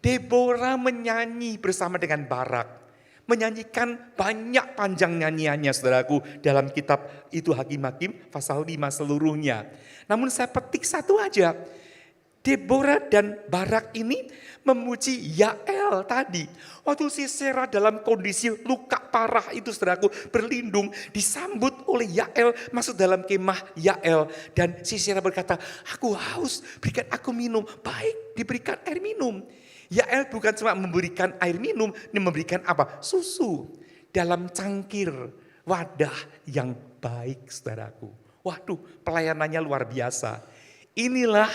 [SPEAKER 4] Deborah menyanyi bersama dengan Barak. Menyanyikan banyak panjang nyanyiannya saudaraku dalam kitab itu Hakim-Hakim pasal 5 seluruhnya. Namun saya petik satu aja. Deborah dan Barak ini memuji Yael tadi. Waktu Sisera dalam kondisi luka parah itu saudaraku berlindung disambut oleh Yael masuk dalam kemah Yael. Dan Sisera berkata, aku haus, berikan aku minum. Baik, diberikan air minum. Yael bukan cuma memberikan air minum, ini memberikan apa? Susu dalam cangkir wadah yang baik saudaraku. Waduh, pelayanannya luar biasa. Inilah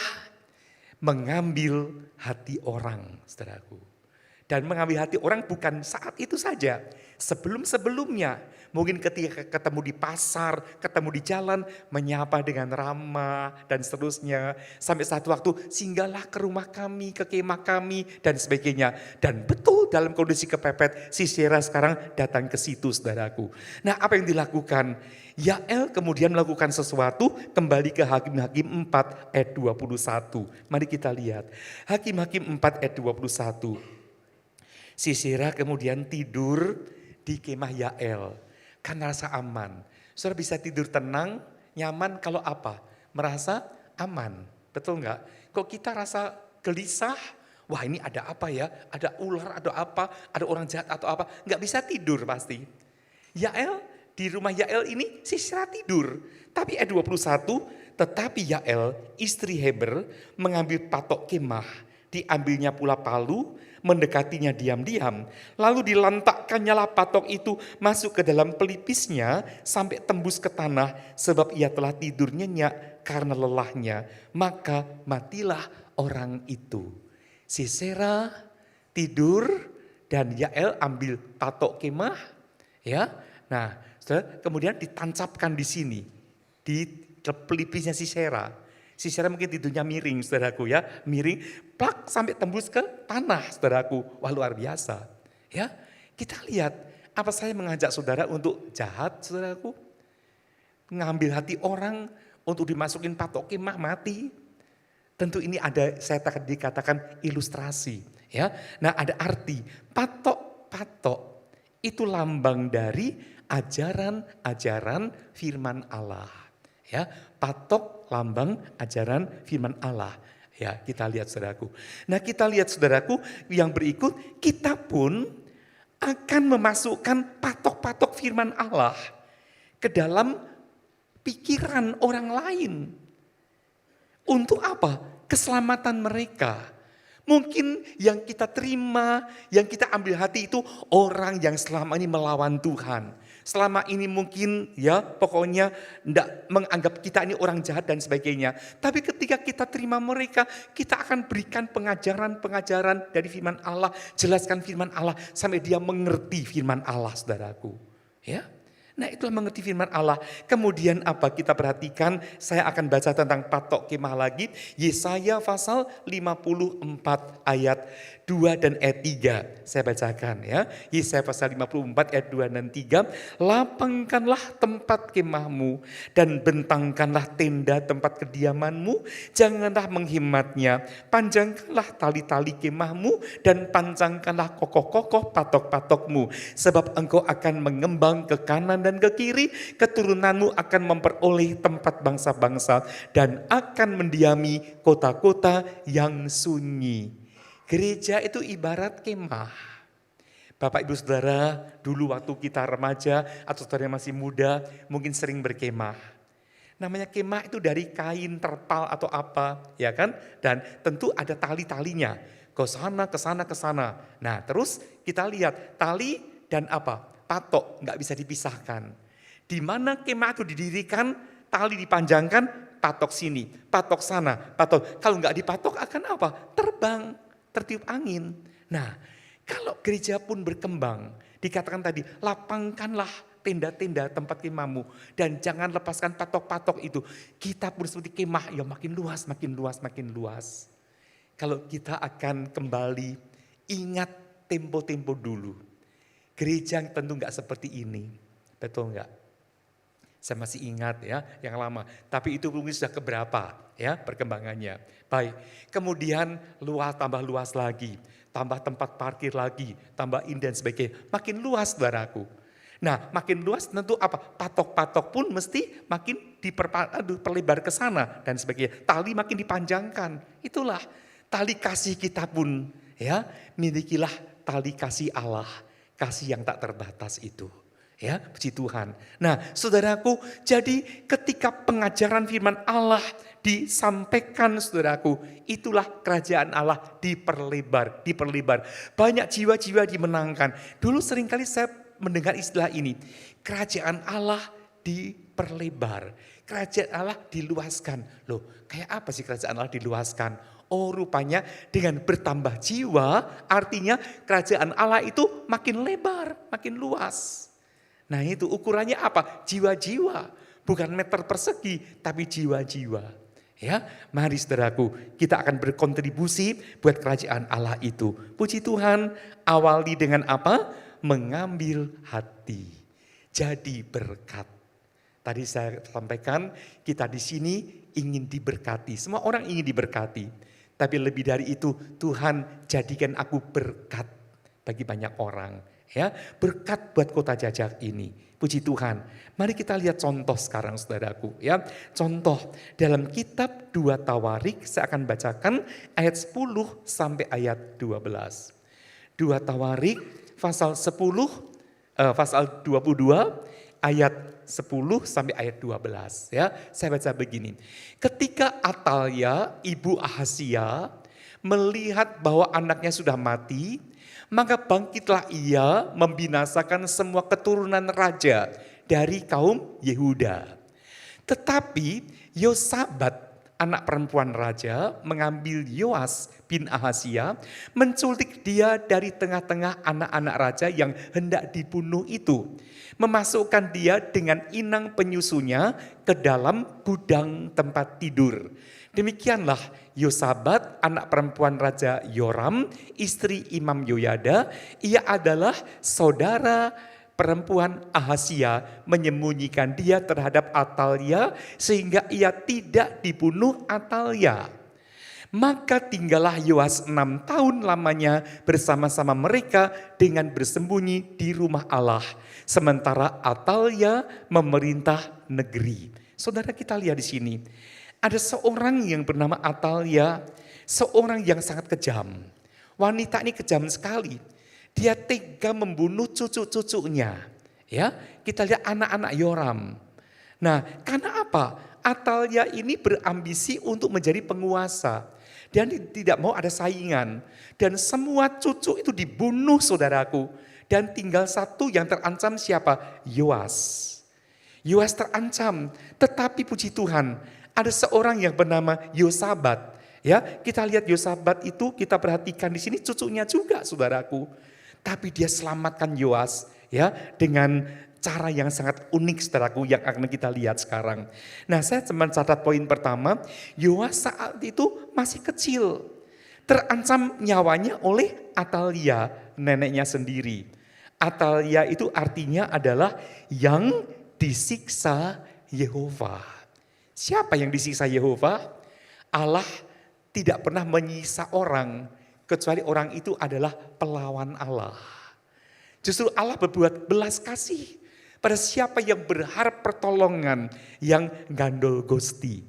[SPEAKER 4] mengambil hati orang, saudaraku. Dan mengambil hati orang bukan saat itu saja. Sebelum-sebelumnya, mungkin ketika ketemu di pasar, ketemu di jalan, menyapa dengan ramah dan seterusnya. Sampai satu waktu, singgahlah ke rumah kami, ke kemah kami dan sebagainya. Dan betul dalam kondisi kepepet, Sisera sekarang datang ke situ, saudaraku. Nah, apa yang dilakukan? Yael kemudian melakukan sesuatu, kembali ke Hakim-Hakim 4 ayat 21. Mari kita lihat. Hakim-Hakim 4 ayat 21. Sisera kemudian tidur di kemah Yael karena rasa aman. Saudara bisa tidur tenang, nyaman kalau apa? Merasa aman, betul enggak? Kok kita rasa gelisah, wah ini ada apa ya? Ada ular, ada apa? Ada orang jahat atau apa? Enggak bisa tidur pasti. Yael, di rumah Yael ini Sisera tidur. Tapi ayat 21, tetapi Yael istri Heber mengambil patok kemah, diambilnya pula palu, mendekatinya diam-diam, lalu dilantakkannya lah patok itu masuk ke dalam pelipisnya sampai tembus ke tanah, sebab ia telah tidur nyenyak karena lelahnya, maka matilah orang itu. Sisera tidur dan Yael ambil patok kemah, ya. Nah, kemudian ditancapkan di sini, di pelipisnya Sisera. Sisera mungkin tidurnya miring, saudaraku ya, miring, plak sampai tembus ke tanah, saudaraku. Wah luar biasa, ya. Kita lihat, apa saya mengajak saudara untuk jahat, saudaraku? Ngambil hati orang untuk dimasukin patok kemah mati. Tentu ini ada, saya dikatakan ilustrasi, ya. Nah ada arti, patok itu lambang dari ajaran-ajaran firman Allah. Ya, patok lambang ajaran firman Allah. Ya, kita lihat saudaraku. Nah, kita lihat saudaraku yang berikut, kita pun akan memasukkan patok-patok firman Allah ke dalam pikiran orang lain. Untuk apa? Keselamatan mereka. Mungkin yang kita terima, yang kita ambil hati itu orang yang selama ini melawan Tuhan. Selama ini mungkin ya pokoknya tidak menganggap kita ini orang jahat dan sebagainya. Tapi ketika kita terima mereka, kita akan berikan pengajaran-pengajaran dari firman Allah. Jelaskan firman Allah sampai dia mengerti firman Allah, saudaraku. Ya. Nah itulah mengerti firman Allah. Kemudian apa kita perhatikan, saya akan baca tentang patok kemah lagi. Yesaya pasal 54 ayat 2 dan ayat 3. Saya bacakan ya. Yesaya pasal 54 ayat 2 dan 3. Lapangkanlah tempat kemahmu dan bentangkanlah tenda tempat kediamanmu. Janganlah menghematnya. Panjangkanlah tali-tali kemahmu dan pancangkanlah kokoh-kokoh patok-patokmu. Sebab engkau akan mengembang ke kanan dan ke kiri, keturunanmu akan memperoleh tempat bangsa-bangsa dan akan mendiami kota-kota yang sunyi. Gereja itu ibarat kemah. Bapak ibu saudara, dulu waktu kita remaja atau saudara yang masih muda mungkin sering berkemah. Namanya kemah itu dari kain terpal atau apa, ya kan? Dan tentu ada tali-talinya. Ke sana, ke sana, ke sana. Nah terus kita lihat tali dan apa? Patok, nggak bisa dipisahkan. Di mana kemah itu didirikan, tali dipanjangkan, patok sini, patok sana, patok. Kalau nggak dipatok akan apa? Terbang, tertiup angin. Nah, kalau gereja pun berkembang, dikatakan tadi, lapangkanlah tenda-tenda tempat kemahmu dan jangan lepaskan patok-patok itu. Kita pun seperti kemah, ya makin luas, makin luas, makin luas. Kalau kita akan kembali ingat tempo-tempo dulu. Gereja tentu enggak seperti ini, betul enggak? Saya masih ingat ya, yang lama. Tapi itu mungkin sudah keberapa ya perkembangannya. Baik, kemudian tambah luas lagi, tambah tempat parkir lagi, tambah indah dan sebagainya. Makin luas saudaraku. Nah makin luas tentu apa? Patok-patok pun mesti makin diperlebar ke sana dan sebagainya. Tali makin dipanjangkan. Itulah tali kasih kita pun ya, milikilah tali kasih Allah. Kasih yang tak terbatas itu. Ya, puji Tuhan. Nah, saudaraku, jadi ketika pengajaran firman Allah disampaikan, saudaraku, itulah kerajaan Allah diperlebar. Banyak jiwa-jiwa dimenangkan. Dulu seringkali saya mendengar istilah ini. Kerajaan Allah diperlebar. Kerajaan Allah diluaskan. Loh, kayak apa sih kerajaan Allah diluaskan? Oh rupanya dengan bertambah jiwa artinya kerajaan Allah itu makin lebar, makin luas. Nah itu ukurannya apa? Jiwa-jiwa, bukan meter persegi tapi jiwa-jiwa. Ya, mari saudaraku, kita akan berkontribusi buat kerajaan Allah itu. Puji Tuhan, awali dengan apa? Mengambil hati. Jadi berkat. Tadi saya sampaikan, kita di sini ingin diberkati. Semua orang ingin diberkati. Tapi lebih dari itu, Tuhan jadikan aku berkat bagi banyak orang. Ya, berkat buat kota Jajak ini. Puji Tuhan. Mari kita lihat contoh sekarang saudaraku. Ya, contoh dalam kitab 2 Tawarik saya akan bacakan ayat 10 sampai ayat 12. 2 Tawarik pasal 22 ayat 10 sampai ayat 12 ya. Saya baca begini. Ketika Atalia ibu Ahazia melihat bahwa anaknya sudah mati, maka bangkitlah ia membinasakan semua keturunan raja dari kaum Yehuda. Tetapi Yosabat anak perempuan raja mengambil Yoas bin Ahazia, menculik dia dari tengah-tengah anak-anak raja yang hendak dibunuh itu. Memasukkan dia dengan inang penyusunya ke dalam gudang tempat tidur. Demikianlah Yosabat anak perempuan Raja Yoram, istri Imam Yoyada, ia adalah saudara perempuan Ahazia, menyembunyikan dia terhadap Atalia sehingga ia tidak dibunuh Atalia. Maka tinggallah Yoas 6 tahun lamanya bersama-sama mereka dengan bersembunyi di rumah Allah. Sementara Atalia memerintah negeri. Saudara kita lihat di sini. Ada seorang yang bernama Atalia, seorang yang sangat kejam. Wanita ini kejam sekali. Dia tega membunuh cucu-cucunya. Ya, kita lihat anak-anak Yoram. Nah, karena apa? Atalia ini berambisi untuk menjadi penguasa. Dan tidak mau ada saingan. Dan semua cucu itu dibunuh saudaraku. Dan tinggal satu yang terancam siapa? Yoas. Yoas terancam. Tetapi puji Tuhan, ada seorang yang bernama Yosabat. Ya, kita lihat Yosabat itu, kita perhatikan di sini cucunya juga saudaraku. Tapi dia selamatkan Yoas ya dengan cara yang sangat unik saudaraku yang akan kita lihat sekarang. Nah, saya cuma catat poin pertama, Yoas saat itu masih kecil. Terancam nyawanya oleh Atalia, neneknya sendiri. Atalia itu artinya adalah yang disiksa Yehova. Siapa yang disiksa Yehova? Allah tidak pernah menyiksa orang, kecuali orang itu adalah pelawan Allah. Justru Allah berbuat belas kasih pada siapa yang berharap pertolongan, yang gandol gusti.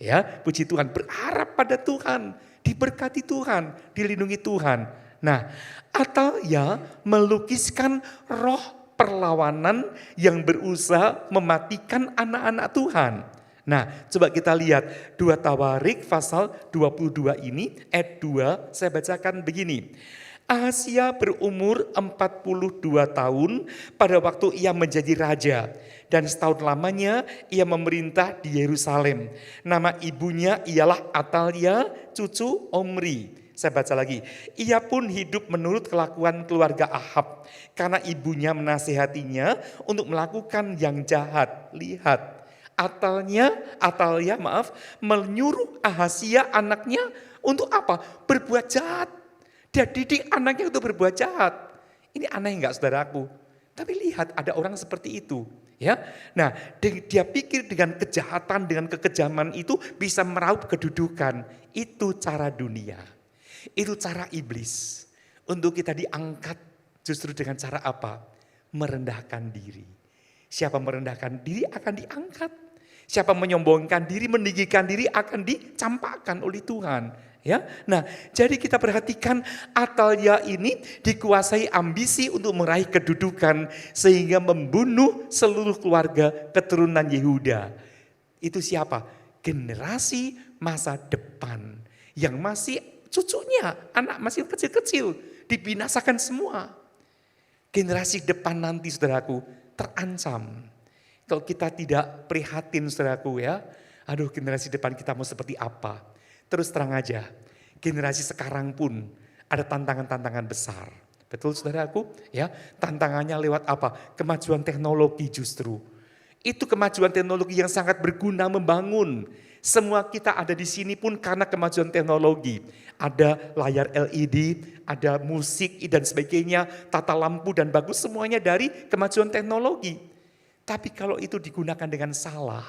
[SPEAKER 4] Ya, puji Tuhan, berharap pada Tuhan, diberkati Tuhan, dilindungi Tuhan. Nah, Atalia melukiskan roh perlawanan yang berusaha mematikan anak-anak Tuhan. Nah, coba kita lihat 2 Tawarik pasal 22 ini, ayat 2, saya bacakan begini. Ahazia berumur 42 tahun pada waktu ia menjadi raja. Dan setahun lamanya ia memerintah di Yerusalem. Nama ibunya ialah Atalia, cucu Omri. Saya baca lagi. Ia pun hidup menurut kelakuan keluarga Ahab. Karena ibunya menasihatinya untuk melakukan yang jahat. Lihat, Atalia menyuruh Ahazia anaknya untuk apa? Berbuat jahat. Dia didik anaknya untuk berbuat jahat. Ini aneh enggak saudaraku? Tapi lihat ada orang seperti itu. Ya, nah dia pikir dengan kejahatan, dengan kekejaman itu bisa meraup kedudukan. Itu cara dunia. Itu cara iblis. Untuk kita diangkat justru dengan cara apa? Merendahkan diri. Siapa merendahkan diri akan diangkat. Siapa menyombongkan diri, meninggikan diri akan dicampakkan oleh Tuhan. Ya, nah jadi kita perhatikan Atalia ini dikuasai ambisi untuk meraih kedudukan sehingga membunuh seluruh keluarga keturunan Yehuda. Itu siapa? Generasi masa depan yang masih cucunya, anak masih kecil-kecil, dibinasakan semua. Generasi depan nanti saudaraku terancam. Kalau kita tidak prihatin saudaraku ya, aduh generasi depan kita mau seperti apa. Terus terang aja, generasi sekarang pun ada tantangan-tantangan besar. Betul saudaraku? Ya, tantangannya lewat apa? Kemajuan teknologi justru. Itu kemajuan teknologi yang sangat berguna membangun. Semua kita ada di sini pun karena kemajuan teknologi. Ada layar LED, ada musik dan sebagainya, tata lampu dan bagus, semuanya dari kemajuan teknologi. Tapi kalau itu digunakan dengan salah,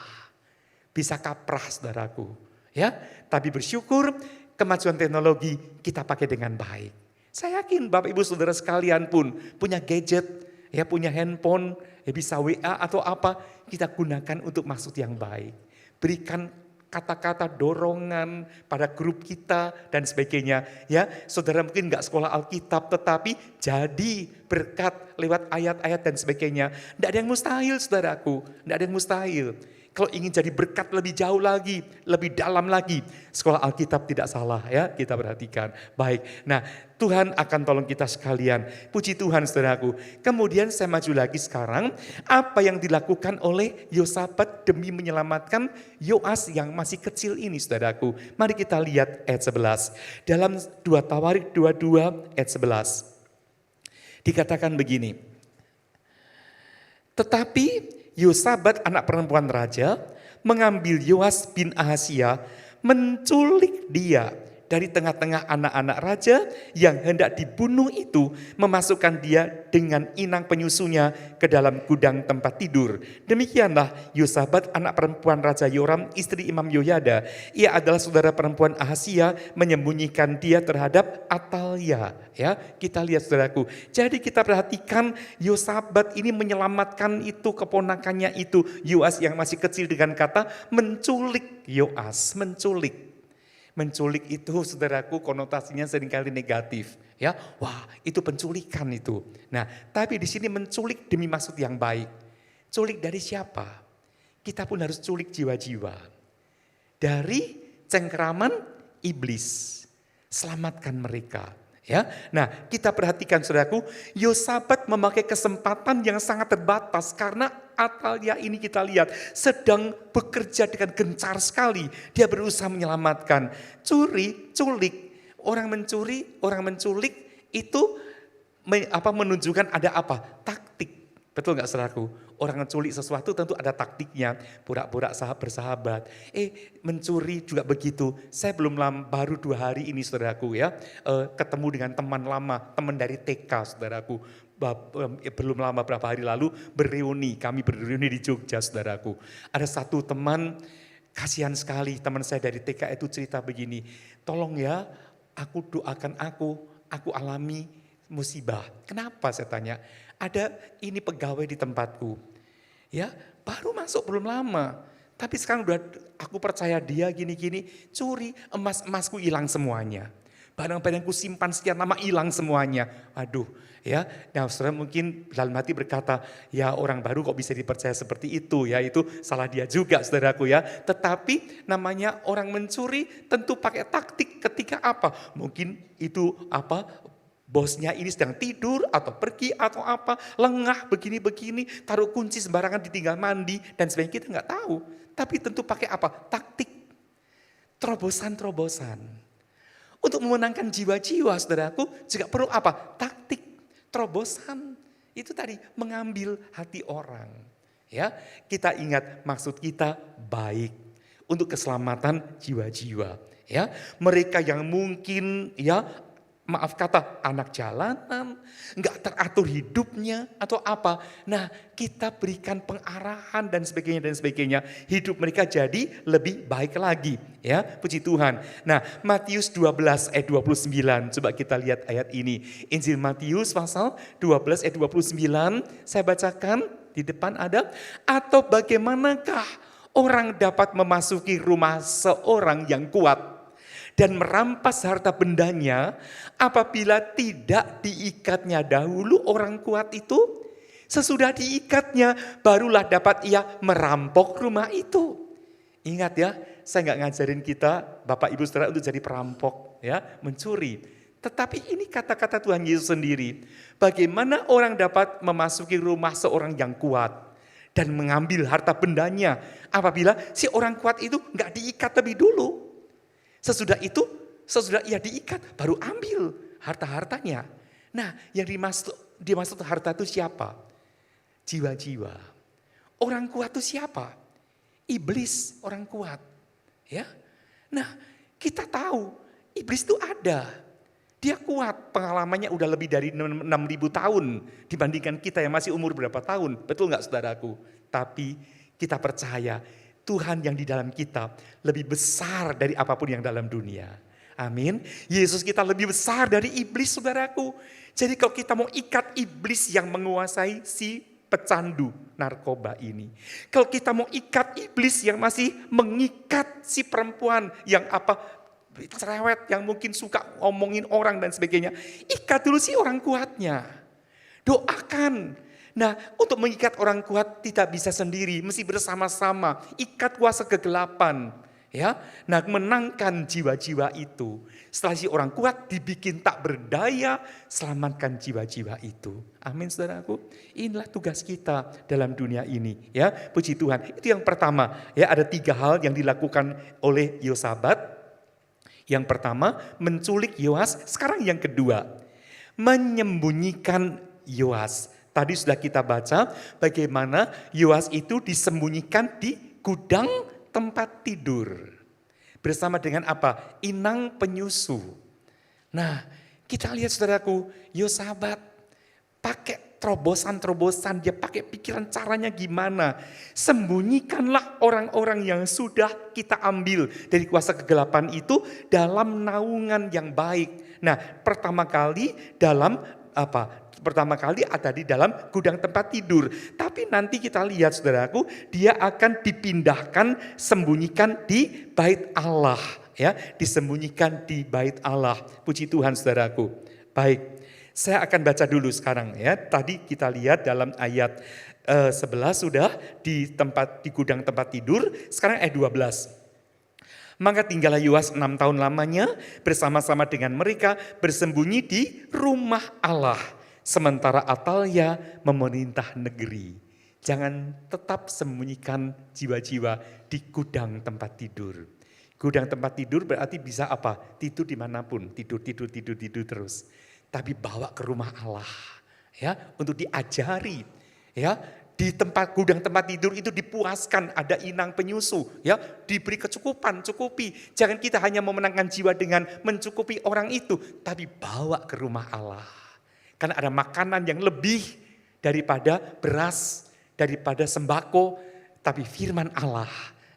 [SPEAKER 4] bisa kaprah saudaraku. Ya, tapi bersyukur kemajuan teknologi kita pakai dengan baik. Saya yakin Bapak Ibu Saudara sekalian pun punya gadget, ya punya handphone, ya bisa WA atau apa, kita gunakan untuk maksud yang baik. Berikan kata-kata dorongan pada grup kita dan sebagainya. Ya, saudara mungkin nggak sekolah Alkitab, tetapi jadi berkat lewat ayat-ayat dan sebagainya. Tidak ada yang mustahil, saudaraku. Tidak ada yang mustahil. Kalau ingin jadi berkat lebih jauh lagi, lebih dalam lagi, sekolah Alkitab tidak salah ya, kita perhatikan. Baik, nah Tuhan akan tolong kita sekalian. Puji Tuhan saudaraku. Kemudian saya maju lagi sekarang, apa yang dilakukan oleh Yosafat demi menyelamatkan Yoas yang masih kecil ini saudaraku. Mari kita lihat ayat 11. Dalam 2 Tawarik 22 ayat 11. Dikatakan begini. Tetapi Yosabat anak perempuan raja mengambil Yoas bin Ahazia, menculik dia dari tengah-tengah anak-anak raja yang hendak dibunuh itu, memasukkan dia dengan inang penyusunya ke dalam gudang tempat tidur. Demikianlah Yosabat anak perempuan Raja Yoram istri Imam Yoyada. Ia adalah saudara perempuan Ahazia, menyembunyikan dia terhadap Atalia. Ya, kita lihat saudaraku. Jadi kita perhatikan Yosabat ini menyelamatkan itu keponakannya itu Yoas yang masih kecil dengan kata menculik Yoas, menculik. Menculik itu saudaraku konotasinya seringkali negatif. Ya, wah itu penculikan itu. Nah tapi di sini menculik demi maksud yang baik. Culik dari siapa? Kita pun harus culik jiwa-jiwa. Dari cengkeraman iblis. Selamatkan mereka. Ya, nah kita perhatikan saudaraku, Yosafat memakai kesempatan yang sangat terbatas karena Atalia ini kita lihat sedang bekerja dengan gencar sekali. Dia berusaha menyelamatkan. Culik, orang menculik itu menunjukkan ada apa? Taktik. Betul gak saudaraku? Orang menculik sesuatu tentu ada taktiknya. Pura-pura bersahabat. Mencuri juga begitu. Saya baru 2 hari ini saudaraku ya. Ketemu dengan teman lama, teman dari TK saudaraku. Belum lama berapa hari lalu kami berreuni di Jogja saudaraku. Ada satu teman, kasihan sekali teman saya dari TK itu cerita begini. Tolong ya, aku doakan aku alami musibah. Kenapa saya tanya? Ada ini pegawai di tempatku. Ya, baru masuk belum lama. Tapi sekarang udah aku percaya dia gini-gini, curi, emasku hilang semuanya. Barang-barangku simpan sekian lama hilang semuanya. Aduh, ya. Nah, saudara mungkin dalam hati berkata, ya orang baru kok bisa dipercaya seperti itu ya, itu salah dia juga saudaraku ya. Tetapi namanya orang mencuri tentu pakai taktik ketika apa? Mungkin itu bosnya ini sedang tidur atau pergi atau apa, lengah begini-begini, taruh kunci sembarangan ditinggal mandi dan sebagainya, kita nggak tahu. Tapi tentu pakai apa? Taktik, terobosan-terobosan. Untuk memenangkan jiwa-jiwa saudaraku juga perlu apa? Taktik, terobosan. Itu tadi mengambil hati orang. Ya, kita ingat maksud kita baik untuk keselamatan jiwa-jiwa. Ya, mereka yang mungkin maaf kata anak jalanan, nggak teratur hidupnya atau apa. Nah kita berikan pengarahan dan sebagainya. Hidup mereka jadi lebih baik lagi. Ya, puji Tuhan. Nah Matius 12 ayat 29, coba kita lihat ayat ini. Injil Matius pasal 12 ayat 29, saya bacakan di depan ada. Atau bagaimanakah orang dapat memasuki rumah seorang yang kuat dan merampas harta bendanya apabila tidak diikatnya dahulu orang kuat itu. Sesudah diikatnya barulah dapat ia merampok rumah itu. Ingat ya, saya nggak ngajarin kita Bapak Ibu Saudara untuk jadi perampok ya, mencuri. Tetapi ini kata-kata Tuhan Yesus sendiri. Bagaimana orang dapat memasuki rumah seorang yang kuat dan mengambil harta bendanya apabila si orang kuat itu nggak diikat lebih dulu. Sesudah itu, sesudah ia diikat, baru ambil harta-hartanya. Nah, yang dimaksud harta itu siapa? Jiwa-jiwa. Orang kuat itu siapa? Iblis, orang kuat. Ya. Nah, kita tahu iblis itu ada. Dia kuat, pengalamannya udah lebih dari 6.000 tahun dibandingkan kita yang masih umur berapa tahun. Betul gak saudaraku? Tapi kita percaya Tuhan yang di dalam kita lebih besar dari apapun yang dalam dunia. Amin. Yesus kita lebih besar dari iblis, saudaraku. Jadi kalau kita mau ikat iblis yang menguasai si pecandu narkoba ini. Kalau kita mau ikat iblis yang masih mengikat si perempuan yang cerewet, yang mungkin suka ngomongin orang dan sebagainya. Ikat dulu si orang kuatnya. Doakan. Nah, untuk mengikat orang kuat tidak bisa sendiri, mesti bersama-sama. Ikat kuasa kegelapan. Ya, nah menangkan jiwa-jiwa itu. Setelah si orang kuat dibikin tak berdaya, selamatkan jiwa-jiwa itu. Amin, saudaraku. Inilah tugas kita dalam dunia ini. Ya, puji Tuhan. Itu yang pertama. Ya, ada 3 hal yang dilakukan oleh Yosabat. Yang pertama, menculik Yoas. Sekarang yang kedua, menyembunyikan Yoas. Tadi sudah kita baca bagaimana Yoas itu disembunyikan di gudang tempat tidur. Bersama dengan apa? Inang penyusu. Nah, kita lihat saudaraku, Yosabat pakai terobosan-terobosan, dia pakai pikiran caranya gimana. Sembunyikanlah orang-orang yang sudah kita ambil dari kuasa kegelapan itu dalam naungan yang baik. Nah, pertama kali ada di dalam gudang tempat tidur. Tapi nanti kita lihat saudaraku, dia akan dipindahkan, sembunyikan di bait Allah. Ya, disembunyikan di bait Allah. Puji Tuhan saudaraku. Baik, saya akan baca dulu sekarang ya. Tadi kita lihat dalam ayat 11 sudah di gudang tempat tidur. Sekarang ayat 12. Maka tinggallah Yoas 6 tahun lamanya bersama-sama dengan mereka bersembunyi di rumah Allah. Sementara Atalia memerintah negeri. Jangan tetap sembunyikan jiwa-jiwa di gudang tempat tidur. Gudang tempat tidur berarti bisa apa? Tidur dimanapun, tidur terus. Tapi bawa ke rumah Allah, ya, untuk diajari, ya. Di gudang tempat tidur itu dipuaskan, ada inang penyusu, ya, diberi cukupi. Jangan kita hanya memenangkan jiwa dengan mencukupi orang itu, tapi bawa ke rumah Allah. Karena ada makanan yang lebih daripada beras, daripada sembako, tapi firman Allah,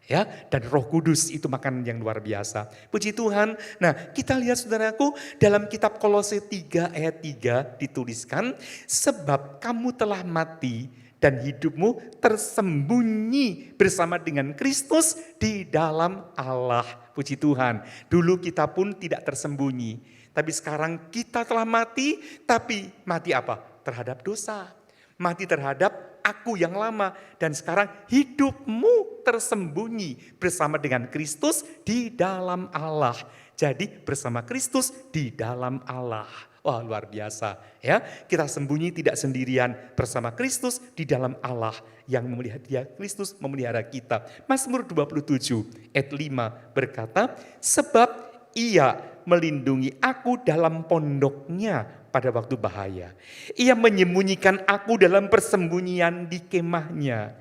[SPEAKER 4] ya, dan Roh Kudus itu makanan yang luar biasa. Puji Tuhan. Nah, kita lihat saudaraku, dalam kitab Kolose 3 ayat 3 dituliskan, sebab kamu telah mati dan hidupmu tersembunyi bersama dengan Kristus di dalam Allah. Puji Tuhan. Dulu kita pun tidak tersembunyi. Tapi sekarang kita telah mati, tapi mati apa? Terhadap dosa. Mati terhadap aku yang lama. Dan sekarang hidupmu tersembunyi bersama dengan Kristus di dalam Allah. Jadi bersama Kristus di dalam Allah. Wah, luar biasa ya. Kita sembunyi tidak sendirian, bersama Kristus di dalam Allah yang memelihara dia. Kristus memelihara kita. Mazmur 27 ayat 5 berkata, sebab Ia melindungi aku dalam pondoknya pada waktu bahaya. Ia menyembunyikan aku dalam persembunyian di kemahnya.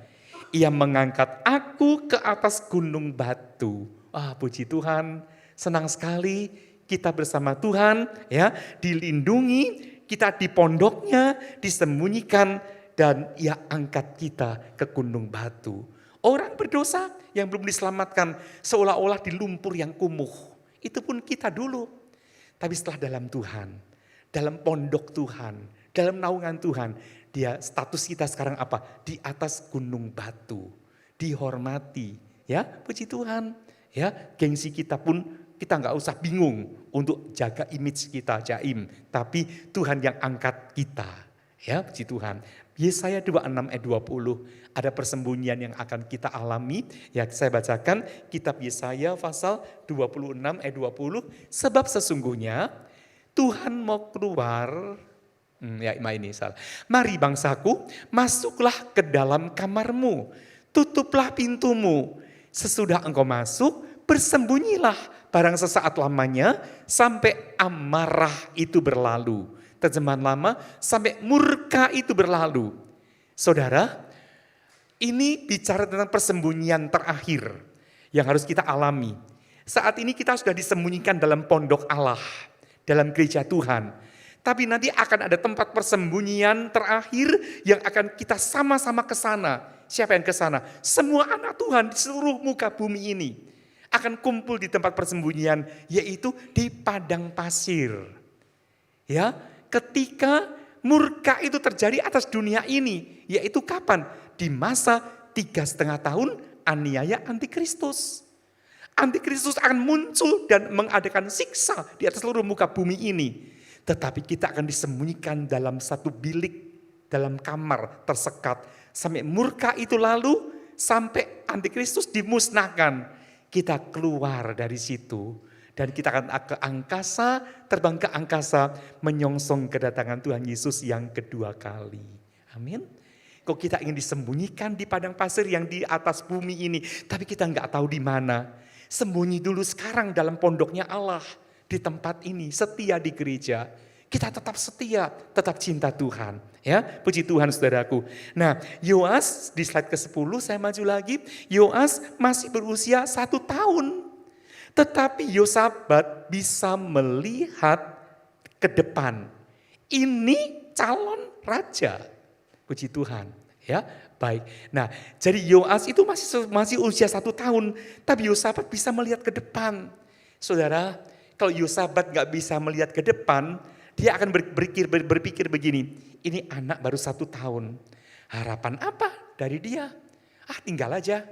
[SPEAKER 4] Ia mengangkat aku ke atas gunung batu. Wah, puji Tuhan, senang sekali kita bersama Tuhan, ya, dilindungi, kita di pondoknya, disembunyikan, dan Ia angkat kita ke gunung batu. Orang berdosa yang belum diselamatkan seolah-olah di lumpur yang kumuh. Itu pun kita dulu. Tapi setelah dalam Tuhan, dalam pondok Tuhan, dalam naungan Tuhan, dia status kita sekarang apa? Di atas gunung batu, dihormati, ya, puji Tuhan, ya, gengsi kita pun kita nggak usah bingung untuk jaga image kita jaim, tapi Tuhan yang angkat kita, ya, puji Tuhan. Yesaya 26 ayat 20 ada persembunyian yang akan kita alami. Ya, saya bacakan kitab Yesaya pasal 26 ayat 20. Sebab sesungguhnya Tuhan mau keluar. Ini salah. Mari bangsaku, masuklah ke dalam kamarmu. Tutuplah pintumu. Sesudah engkau masuk, bersembunyilah barang sesaat lamanya sampai amarah itu berlalu. Terjemahan lama, sampai murka itu berlalu. Saudara, ini bicara tentang persembunyian terakhir yang harus kita alami. Saat ini kita sudah disembunyikan dalam pondok Allah, dalam gereja Tuhan. Tapi nanti akan ada tempat persembunyian terakhir yang akan kita sama-sama ke sana. Siapa yang ke sana? Semua anak Tuhan di seluruh muka bumi ini akan kumpul di tempat persembunyian, yaitu di padang pasir. Ya, ketika murka itu terjadi atas dunia ini, yaitu kapan? Di masa 3,5 tahun aniaya antikristus. Antikristus akan muncul dan mengadakan siksa di atas seluruh muka bumi ini. Tetapi kita akan disembunyikan dalam satu bilik, dalam kamar tersekat. Sampai murka itu lalu, sampai antikristus dimusnahkan. Kita keluar dari situ. Dan kita akan ke angkasa, terbang ke angkasa, menyongsong kedatangan Tuhan Yesus yang kedua kali. Amin. Kok kita ingin disembunyikan di padang pasir yang di atas bumi ini. Tapi kita nggak tahu di mana. Sembunyi dulu sekarang dalam pondoknya Allah. Di tempat ini, setia di gereja. Kita tetap setia, tetap cinta Tuhan. Ya, puji Tuhan saudaraku. Nah, Yoas di slide ke-10 saya maju lagi. Yoas masih berusia 1 tahun. Tetapi Yosabat bisa melihat ke depan. Ini calon raja. Puji Tuhan. Ya, baik. Nah, jadi Yoas itu masih usia 1 tahun. Tapi Yosabat bisa melihat ke depan. Saudara, kalau Yosabat gak bisa melihat ke depan, dia akan berpikir begini, ini anak baru 1 tahun, harapan apa dari dia? Tinggal aja,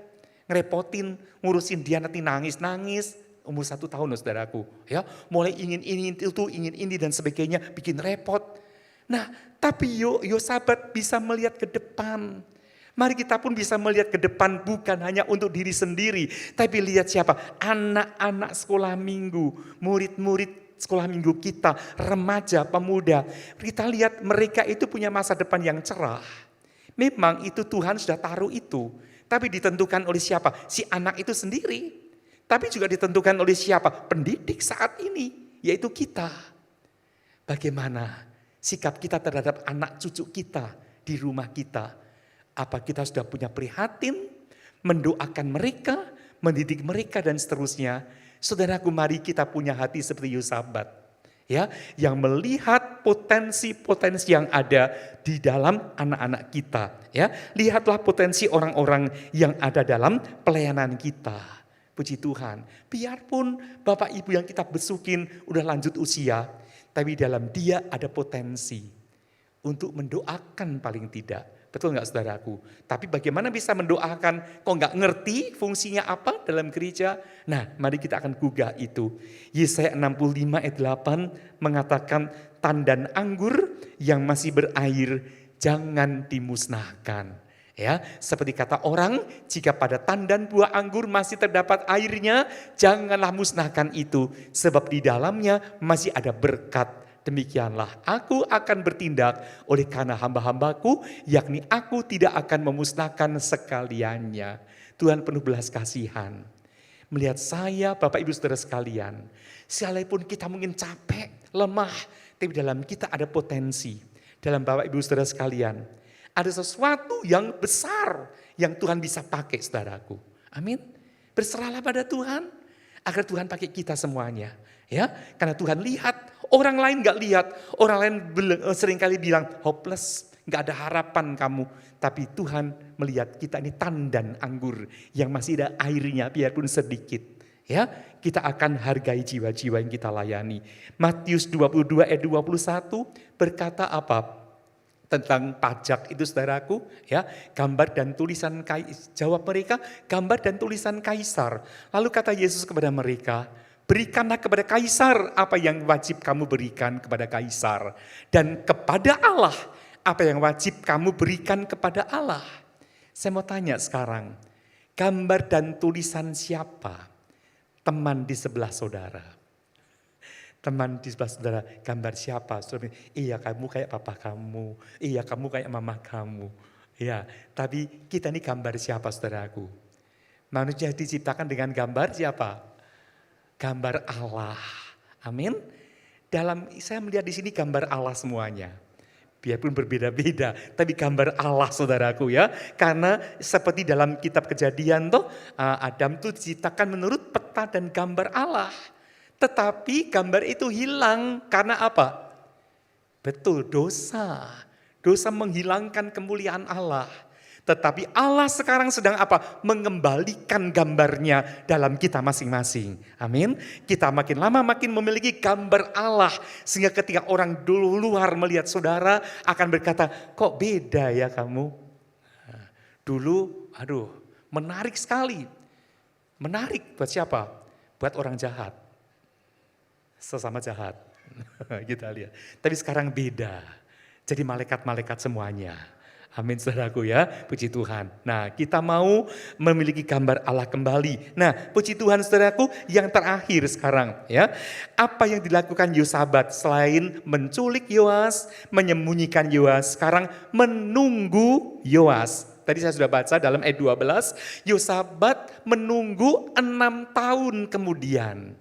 [SPEAKER 4] ngerepotin, ngurusin dia nanti nangis-nangis, umur 1 tahun saudaraku. Ya, mulai ingin ini dan sebagainya, bikin repot. Nah, tapi Yosabat bisa melihat ke depan. Mari kita pun bisa melihat ke depan bukan hanya untuk diri sendiri. Tapi lihat siapa? Anak-anak sekolah minggu, murid-murid sekolah minggu kita, remaja, pemuda. Kita lihat mereka itu punya masa depan yang cerah. Memang itu Tuhan sudah taruh itu. Tapi ditentukan oleh siapa? Si anak itu sendiri. Tapi juga ditentukan oleh siapa? Pendidik saat ini, yaitu kita. Bagaimana sikap kita terhadap anak cucu kita di rumah kita? Apa kita sudah punya prihatin, mendoakan mereka, mendidik mereka dan seterusnya. Saudaraku, mari kita punya hati seperti Yosabat. Ya, yang melihat potensi-potensi yang ada di dalam anak-anak kita. Ya, lihatlah potensi orang-orang yang ada dalam pelayanan kita. Puji Tuhan. Biarpun Bapak Ibu yang kita besukin udah lanjut usia, tapi dalam dia ada potensi untuk mendoakan paling tidak. Betul nggak saudaraku? Tapi bagaimana bisa mendoakan? Kok nggak ngerti fungsinya apa dalam gereja? Nah, mari kita akan gugah itu. Yesaya 65 ayat 8 mengatakan tandan anggur yang masih berair jangan dimusnahkan. Ya, seperti kata orang, jika pada tandan buah anggur masih terdapat airnya, janganlah musnahkan itu, sebab di dalamnya masih ada berkat. Demikianlah aku akan bertindak oleh karena hamba-hambaku, yakni aku tidak akan memusnahkan sekaliannya. Tuhan penuh belas kasihan. Melihat saya, Bapak Ibu Saudara sekalian, sekalipun kita mungkin capek, lemah, tapi dalam kita ada potensi. Dalam Bapak Ibu Saudara sekalian, ada sesuatu yang besar yang Tuhan bisa pakai saudaraku. Amin. Berserahlah pada Tuhan, agar Tuhan pakai kita semuanya. Ya, karena Tuhan lihat, orang lain gak lihat. Orang lain seringkali bilang hopeless, gak ada harapan kamu. Tapi Tuhan melihat kita ini tandan anggur yang masih ada airnya biarpun sedikit. Ya, kita akan hargai jiwa-jiwa yang kita layani. Matius 22 ayat 21 berkata apa? Tentang pajak itu saudaraku, ya, gambar dan tulisan jawab mereka, gambar dan tulisan kaisar. Lalu kata Yesus kepada mereka, berikanlah kepada kaisar apa yang wajib kamu berikan kepada kaisar, dan kepada Allah apa yang wajib kamu berikan kepada Allah. Saya mau tanya sekarang, gambar dan tulisan siapa? Teman di sebelah saudara. Teman di sebelah saudara, gambar siapa? Saudara, iya kamu kayak papa kamu, iya kamu kayak mama kamu. Ya, tapi kita ini gambar siapa saudaraku? Manusia diciptakan dengan gambar siapa? gambar Allah. Amin. Saya melihat di sini gambar Allah semuanya. Biarpun berbeda-beda, tapi gambar Allah saudaraku ya. Karena seperti dalam kitab Kejadian Adam itu diciptakan menurut peta dan gambar Allah. Tetapi gambar itu hilang karena apa? Betul, dosa. Dosa menghilangkan kemuliaan Allah. Tetapi Allah sekarang sedang apa? Mengembalikan gambarnya dalam kita masing-masing. Amin. Kita makin lama makin memiliki gambar Allah. Sehingga ketika orang dulu luar melihat saudara akan berkata, kok beda ya kamu? Nah, dulu, menarik sekali. Menarik buat siapa? Buat orang jahat. Sesama jahat. Kita lihat. Tapi sekarang beda. Jadi malaikat-malaikat semuanya. Amin saudaraku ya, puji Tuhan. Nah kita mau memiliki gambar Allah kembali. Nah puji Tuhan saudaraku, yang terakhir sekarang ya. Apa yang dilakukan Yosabat selain menculik Yoas, menyembunyikan Yoas, sekarang menunggu Yoas. Tadi saya sudah baca dalam ayat 12, Yosabat menunggu 6 tahun kemudian.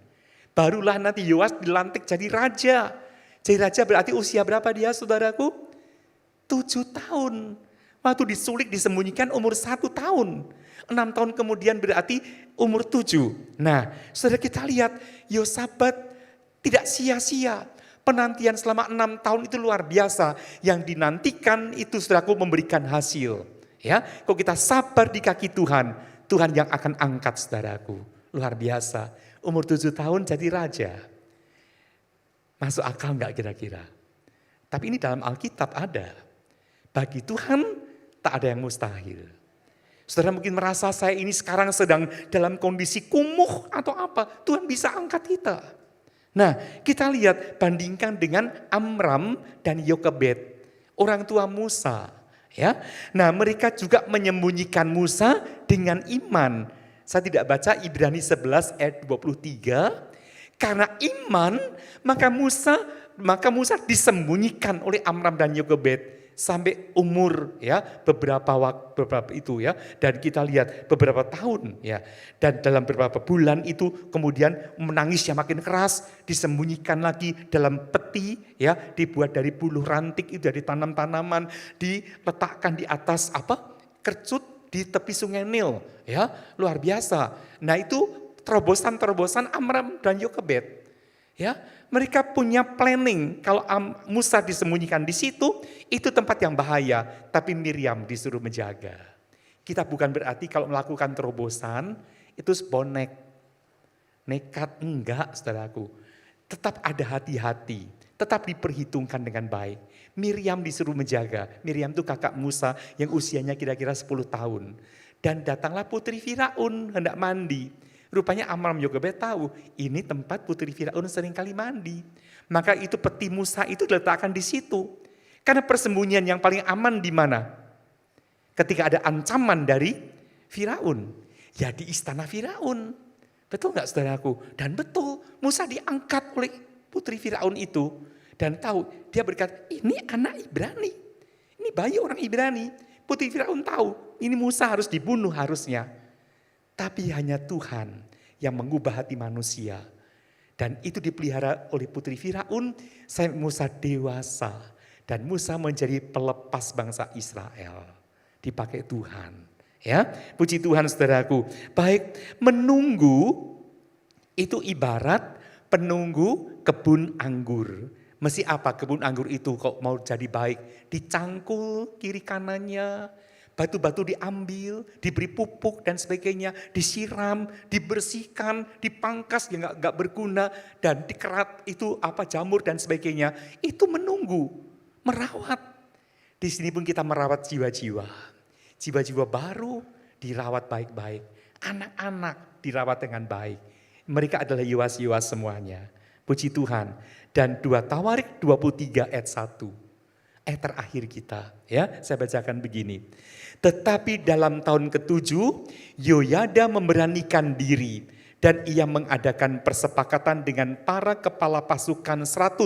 [SPEAKER 4] Barulah nanti Yoas dilantik jadi raja. Jadi raja berarti usia berapa dia saudaraku? 7 tahun. Waktu disulik disembunyikan umur 1 tahun. 6 tahun kemudian berarti umur 7. Nah saudara kita lihat Yosabat tidak sia-sia. Penantian selama 6 tahun itu luar biasa. Yang dinantikan itu saudaraku memberikan hasil. Ya, kalau kita sabar di kaki Tuhan, Tuhan yang akan angkat saudaraku. Luar biasa. Umur 7 tahun jadi raja. Masuk akal enggak kira-kira? Tapi ini dalam Alkitab ada. Bagi Tuhan tak ada yang mustahil. Saudara mungkin merasa saya ini sekarang sedang dalam kondisi kumuh atau apa. Tuhan bisa angkat kita. Nah kita lihat bandingkan dengan Amram dan Yokebed. Orang tua Musa. Ya, nah mereka juga menyembunyikan Musa dengan iman. Saya tidak baca Ibrani 11 ayat 23. Karena iman maka Musa disembunyikan oleh Amram dan Yokebed. Sampai umur ya beberapa itu ya, dan kita lihat beberapa tahun ya, dan dalam beberapa bulan itu kemudian menangisnya makin keras, disembunyikan lagi dalam peti ya, dibuat dari buluh rantik itu dari tanaman, diletakkan di atas kercut di tepi sungai Nil ya, luar biasa. Nah itu terobosan Amram dan Yokebed ya. Mereka punya planning, kalau Musa disembunyikan di situ, itu tempat yang bahaya, tapi Miriam disuruh menjaga. Kita bukan berarti kalau melakukan terobosan, itu bonek, nekat, enggak saudaraku. Tetap ada hati-hati, tetap diperhitungkan dengan baik. Miriam disuruh menjaga, Miriam itu kakak Musa yang usianya kira-kira 10 tahun. Dan datanglah putri Firaun hendak mandi. Rupanya Amram Yokebed tahu, ini tempat putri Firaun sering kali mandi. Maka itu peti Musa itu diletakkan di situ. Karena persembunyian yang paling aman di mana? Ketika ada ancaman dari Firaun. Ya di istana Firaun. Betul gak saudaraku? Dan betul, Musa diangkat oleh putri Firaun itu. Dan tahu, dia berkata, ini anak Ibrani. Ini bayi orang Ibrani. Putri Firaun tahu, ini Musa harus dibunuh harusnya. Tapi hanya Tuhan yang mengubah hati manusia. Dan itu dipelihara oleh putri Firaun sampai Musa dewasa. Dan Musa menjadi pelepas bangsa Israel. Dipakai Tuhan. Ya, puji Tuhan saudaraku. Baik, menunggu itu ibarat penunggu kebun anggur. Mesti apa kebun anggur itu kok mau jadi baik? Dicangkul kiri kanannya. Batu-batu diambil, diberi pupuk dan sebagainya, disiram, dibersihkan, dipangkas yang gak berguna, dan dikerat itu jamur dan sebagainya. Itu menunggu, merawat. Di sini pun kita merawat jiwa-jiwa. Jiwa-jiwa baru dirawat baik-baik. Anak-anak dirawat dengan baik. Mereka adalah Yoas-Yoas semuanya. Puji Tuhan. Dan 2 Tawarik 23 ayat 1. Ayat terakhir kita ya, saya bacakan begini. Tetapi dalam tahun ke-7 Yoyada memberanikan diri dan ia mengadakan persepakatan dengan para kepala pasukan 100,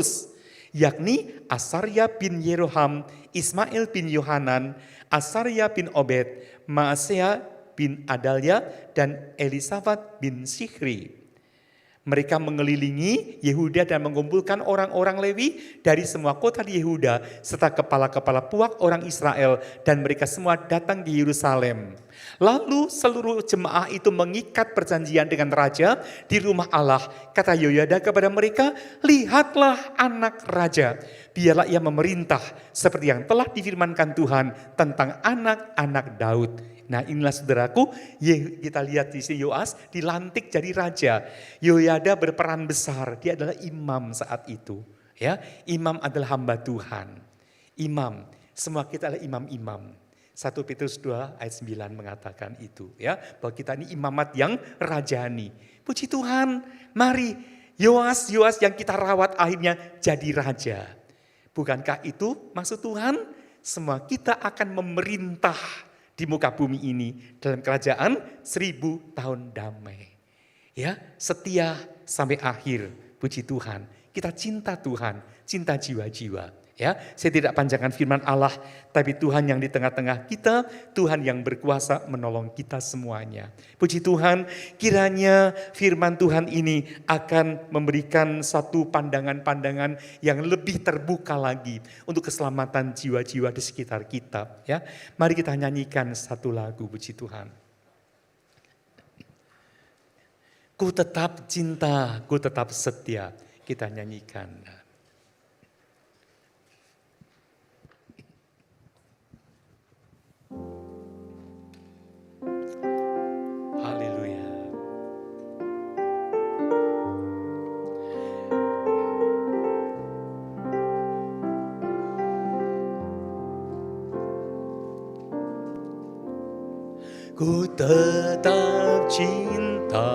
[SPEAKER 4] yakni Asarya bin Yeroham, Ismail bin Yohanan, Asarya bin Obed, Maaseya bin Adalya dan Elisafat bin Sikhri. Mereka mengelilingi Yehuda dan mengumpulkan orang-orang Lewi dari semua kota di Yehuda serta kepala-kepala puak orang Israel, dan mereka semua datang di Yerusalem. Lalu seluruh jemaah itu mengikat perjanjian dengan raja di rumah Allah. Kata Yehoyada kepada mereka, lihatlah anak raja, biarlah ia memerintah seperti yang telah difirmankan Tuhan tentang anak-anak Daud. Nah, inilah saudaraku, kita lihat di sini Yoas dilantik jadi raja. Yehoyada berperan besar, dia adalah imam saat itu. Ya, imam adalah hamba Tuhan. Imam, semua kita adalah imam-imam. 1 Petrus 2 ayat 9 mengatakan itu, ya, bahwa kita ini imamat yang rajani. Puji Tuhan, mari Yoas yang kita rawat akhirnya jadi raja. Bukankah itu maksud Tuhan? Semua kita akan memerintah di muka bumi ini dalam kerajaan 1000 tahun damai. Ya, setia sampai akhir. Puji Tuhan. Kita cinta Tuhan, cinta jiwa-jiwa. Ya, saya tidak panjangkan firman Allah, tapi Tuhan yang di tengah-tengah kita, Tuhan yang berkuasa menolong kita semuanya. Puji Tuhan, kiranya firman Tuhan ini akan memberikan satu pandangan-pandangan yang lebih terbuka lagi untuk keselamatan jiwa-jiwa di sekitar kita. Ya, mari kita nyanyikan satu lagu, puji Tuhan. Ku tetap cinta, ku tetap setia. Kita nyanyikan. Haleluya. Ku tetap cinta,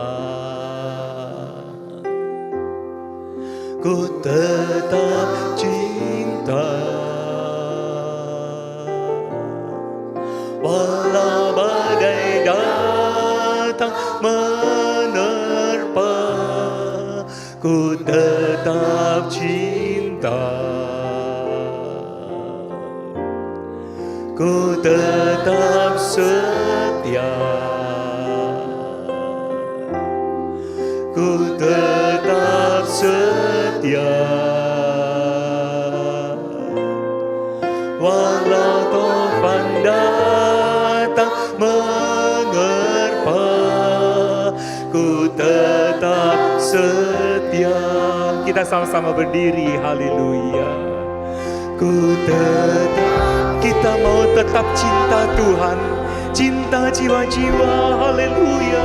[SPEAKER 4] ku tetap cinta, walau badai datang menerpa, ku tetap cinta, ku tetap setia, ku tetap setia, walau topan datang menerpa, ku tetap setia. Kita sama-sama berdiri, haleluya. Ku tetap, kita mau tetap cinta Tuhan, cinta jiwa-jiwa, haleluya.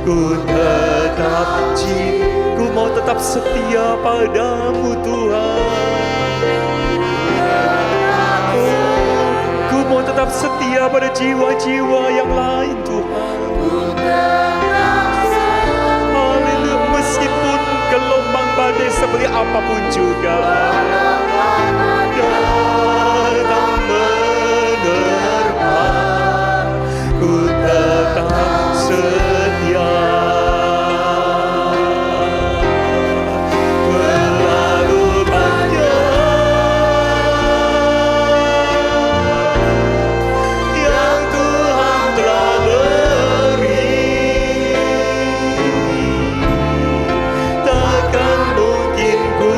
[SPEAKER 4] Ku tetap cinta, ku mau tetap setia padamu Tuhan. Ku mau tetap setia pada jiwa-jiwa yang lain Tuhan. Haleluya, meskipun gelombang badai seperti apapun juga datang menerpa, ku tetap setia. Walau panjang yang Tuhan telah beri, takkan mungkin ku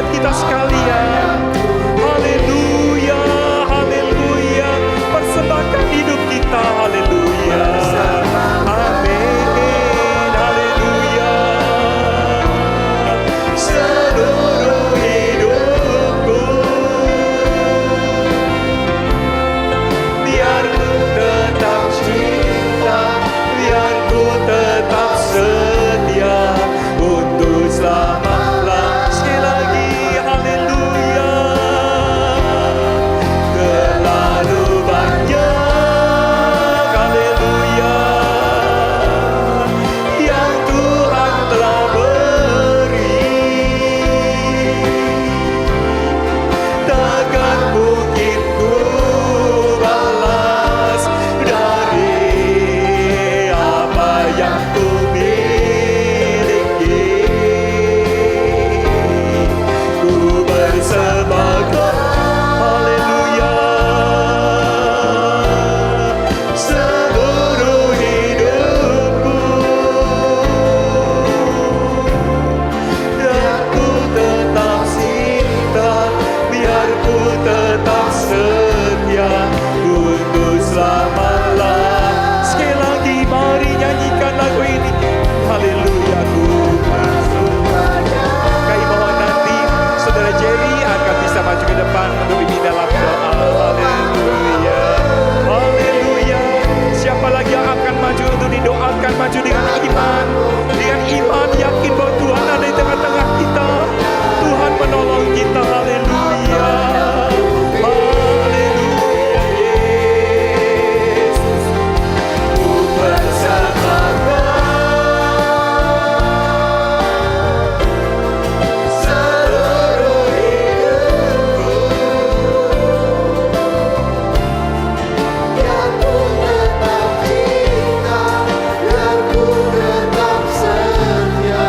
[SPEAKER 4] setiap kita sekalian. Haleluya, haleluya. Persembahkan hidup kita, haleluya. Amin, haleluya. Seluruh hidupku biar ku tetap cinta, biar ku tetap setia untuk selama-lamanya. Sekali lagi, haleluya. Terlalu banyak, haleluya, yang Tuhan telah beri. Takkan mungkin ku balas dari apa yang ku miliki. Ku bersembahkan, haleluya, seluruh hidupku, biar ku tetap cinta, biar ku tetap setia untuk selama-lamanya. Sekali lagi, mari nyanyikan lagu ini. Haleluya, ku bersembahkan. Kami mohon nanti Saudara Jerry akan bisa maju ke depan untuk ini dalam doa. Haleluya, haleluya. Siapa lagi yang akan maju untuk didoakan? Maju dengan iman, dengan iman yakin bahwa Tuhan ada di tengah-tengah kita. Tuhan menolong kita. Haleluya, haleluya, Yesus. Ku bersembahkan seluruh hidupku,
[SPEAKER 2] Biar ku tetap cinta, biar ku tetap setia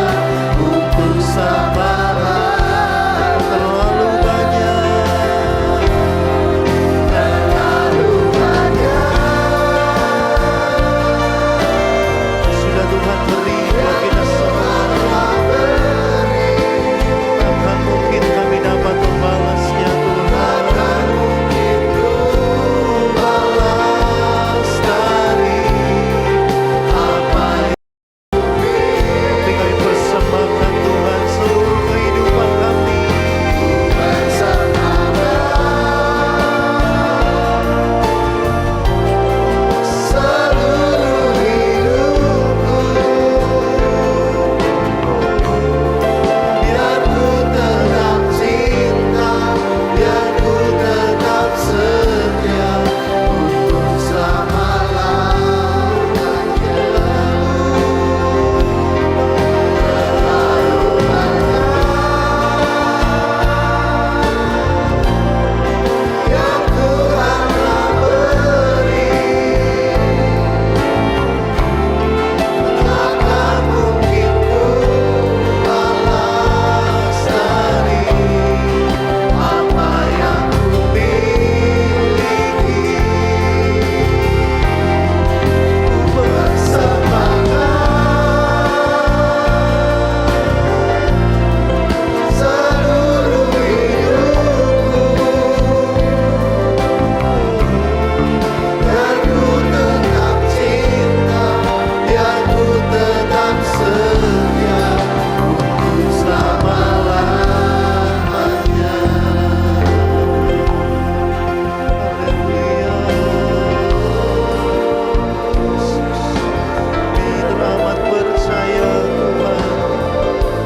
[SPEAKER 2] untuk selama-lamanya. Terlalu banyak, sudah Tuhan beri buat kita semua. Takkan mungkin kami dapat membalasnya, Tuhan. Takkan mungkin ku balas dari apa yang tapi kami persembahkan Tuhan seluruh kehidupan kami. Seluruh hidupku, biar ku tetap cinta, biar ku tetap setia untuk selama-lamanya. Yang Tuhan telah beri, takkan mungkin ku balas dari apa yang ku miliki. Ku bersembahkan seluruh hidupku, biar ku tetap cinta, biar ku tetap setia untuk selama-lamanya. Haleluya. Kami teramat percaya Tuhan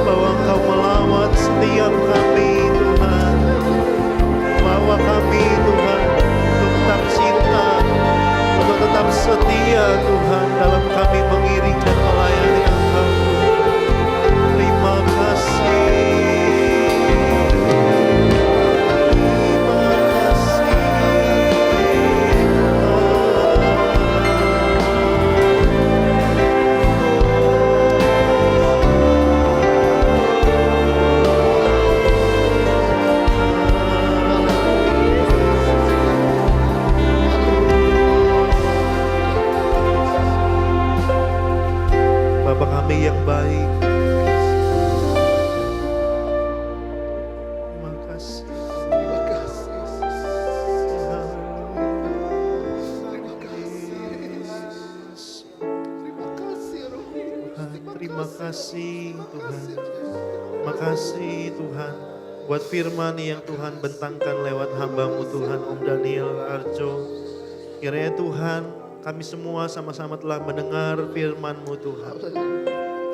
[SPEAKER 2] bahwa Engkau melawat setiap kami, Tuhan. Bawa kami, Tuhan, untuk tetap cinta, untuk tetap setia, Tuhan, dalam kami mengiring dan melayani Engkau. Terima kasih. Terima kasih. Bapa kami yang baik, terima kasih Tuhan. Makasih Tuhan buat firman yang Tuhan bentangkan lewat hamba-Mu Tuhan, Om Daniel Arjo. Kiranya Tuhan, kami semua sama-sama telah mendengar firman-Mu Tuhan.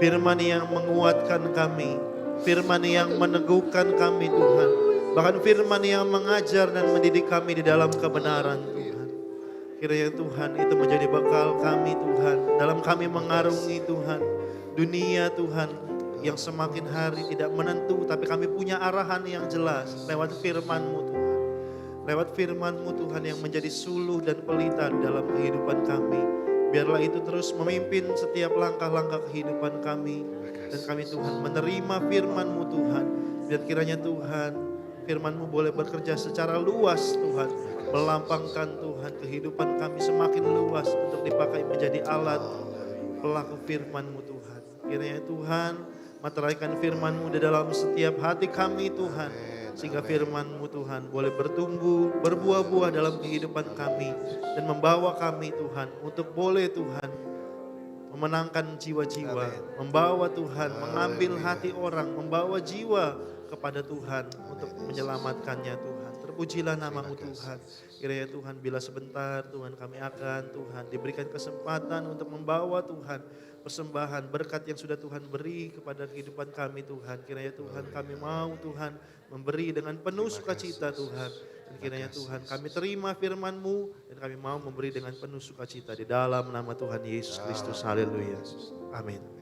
[SPEAKER 2] Firman yang menguatkan kami, firman yang meneguhkan kami Tuhan. Bahkan firman yang mengajar dan mendidik kami di dalam kebenaran Tuhan. Kiranya Tuhan itu menjadi bekal kami Tuhan. Dalam kami mengarungi Tuhan dunia Tuhan yang semakin hari tidak menentu. Tapi kami punya arahan yang jelas lewat firman-Mu Tuhan. Lewat firman-Mu Tuhan yang menjadi suluh dan pelita dalam kehidupan kami. Biarlah itu terus memimpin setiap langkah-langkah kehidupan kami. Dan kami Tuhan menerima firman-Mu Tuhan. Biar kiranya Tuhan firman-Mu boleh bekerja secara luas Tuhan. Melampangkan Tuhan kehidupan kami semakin luas untuk dipakai menjadi alat pelaku firman-Mu Tuhan. Kiranya Tuhan materaikan firman-Mu di dalam setiap hati kami Tuhan. Sehingga firman-Mu Tuhan boleh bertumbuh, berbuah-buah dalam kehidupan kami. Dan membawa kami Tuhan untuk boleh Tuhan memenangkan jiwa-jiwa. Membawa Tuhan, mengambil hati orang, membawa jiwa kepada Tuhan untuk menyelamatkannya Tuhan. Terpujilah nama-Mu Tuhan. Kiranya Tuhan bila sebentar Tuhan kami akan Tuhan diberikan kesempatan untuk membawa Tuhan persembahan berkat yang sudah Tuhan beri kepada kehidupan kami Tuhan. Kiranya Tuhan kami mau Tuhan memberi dengan penuh sukacita Tuhan. Dan kiranya Tuhan kami terima firman-Mu dan kami mau memberi dengan penuh sukacita di dalam nama Tuhan Yesus Kristus. Haleluya. Amin.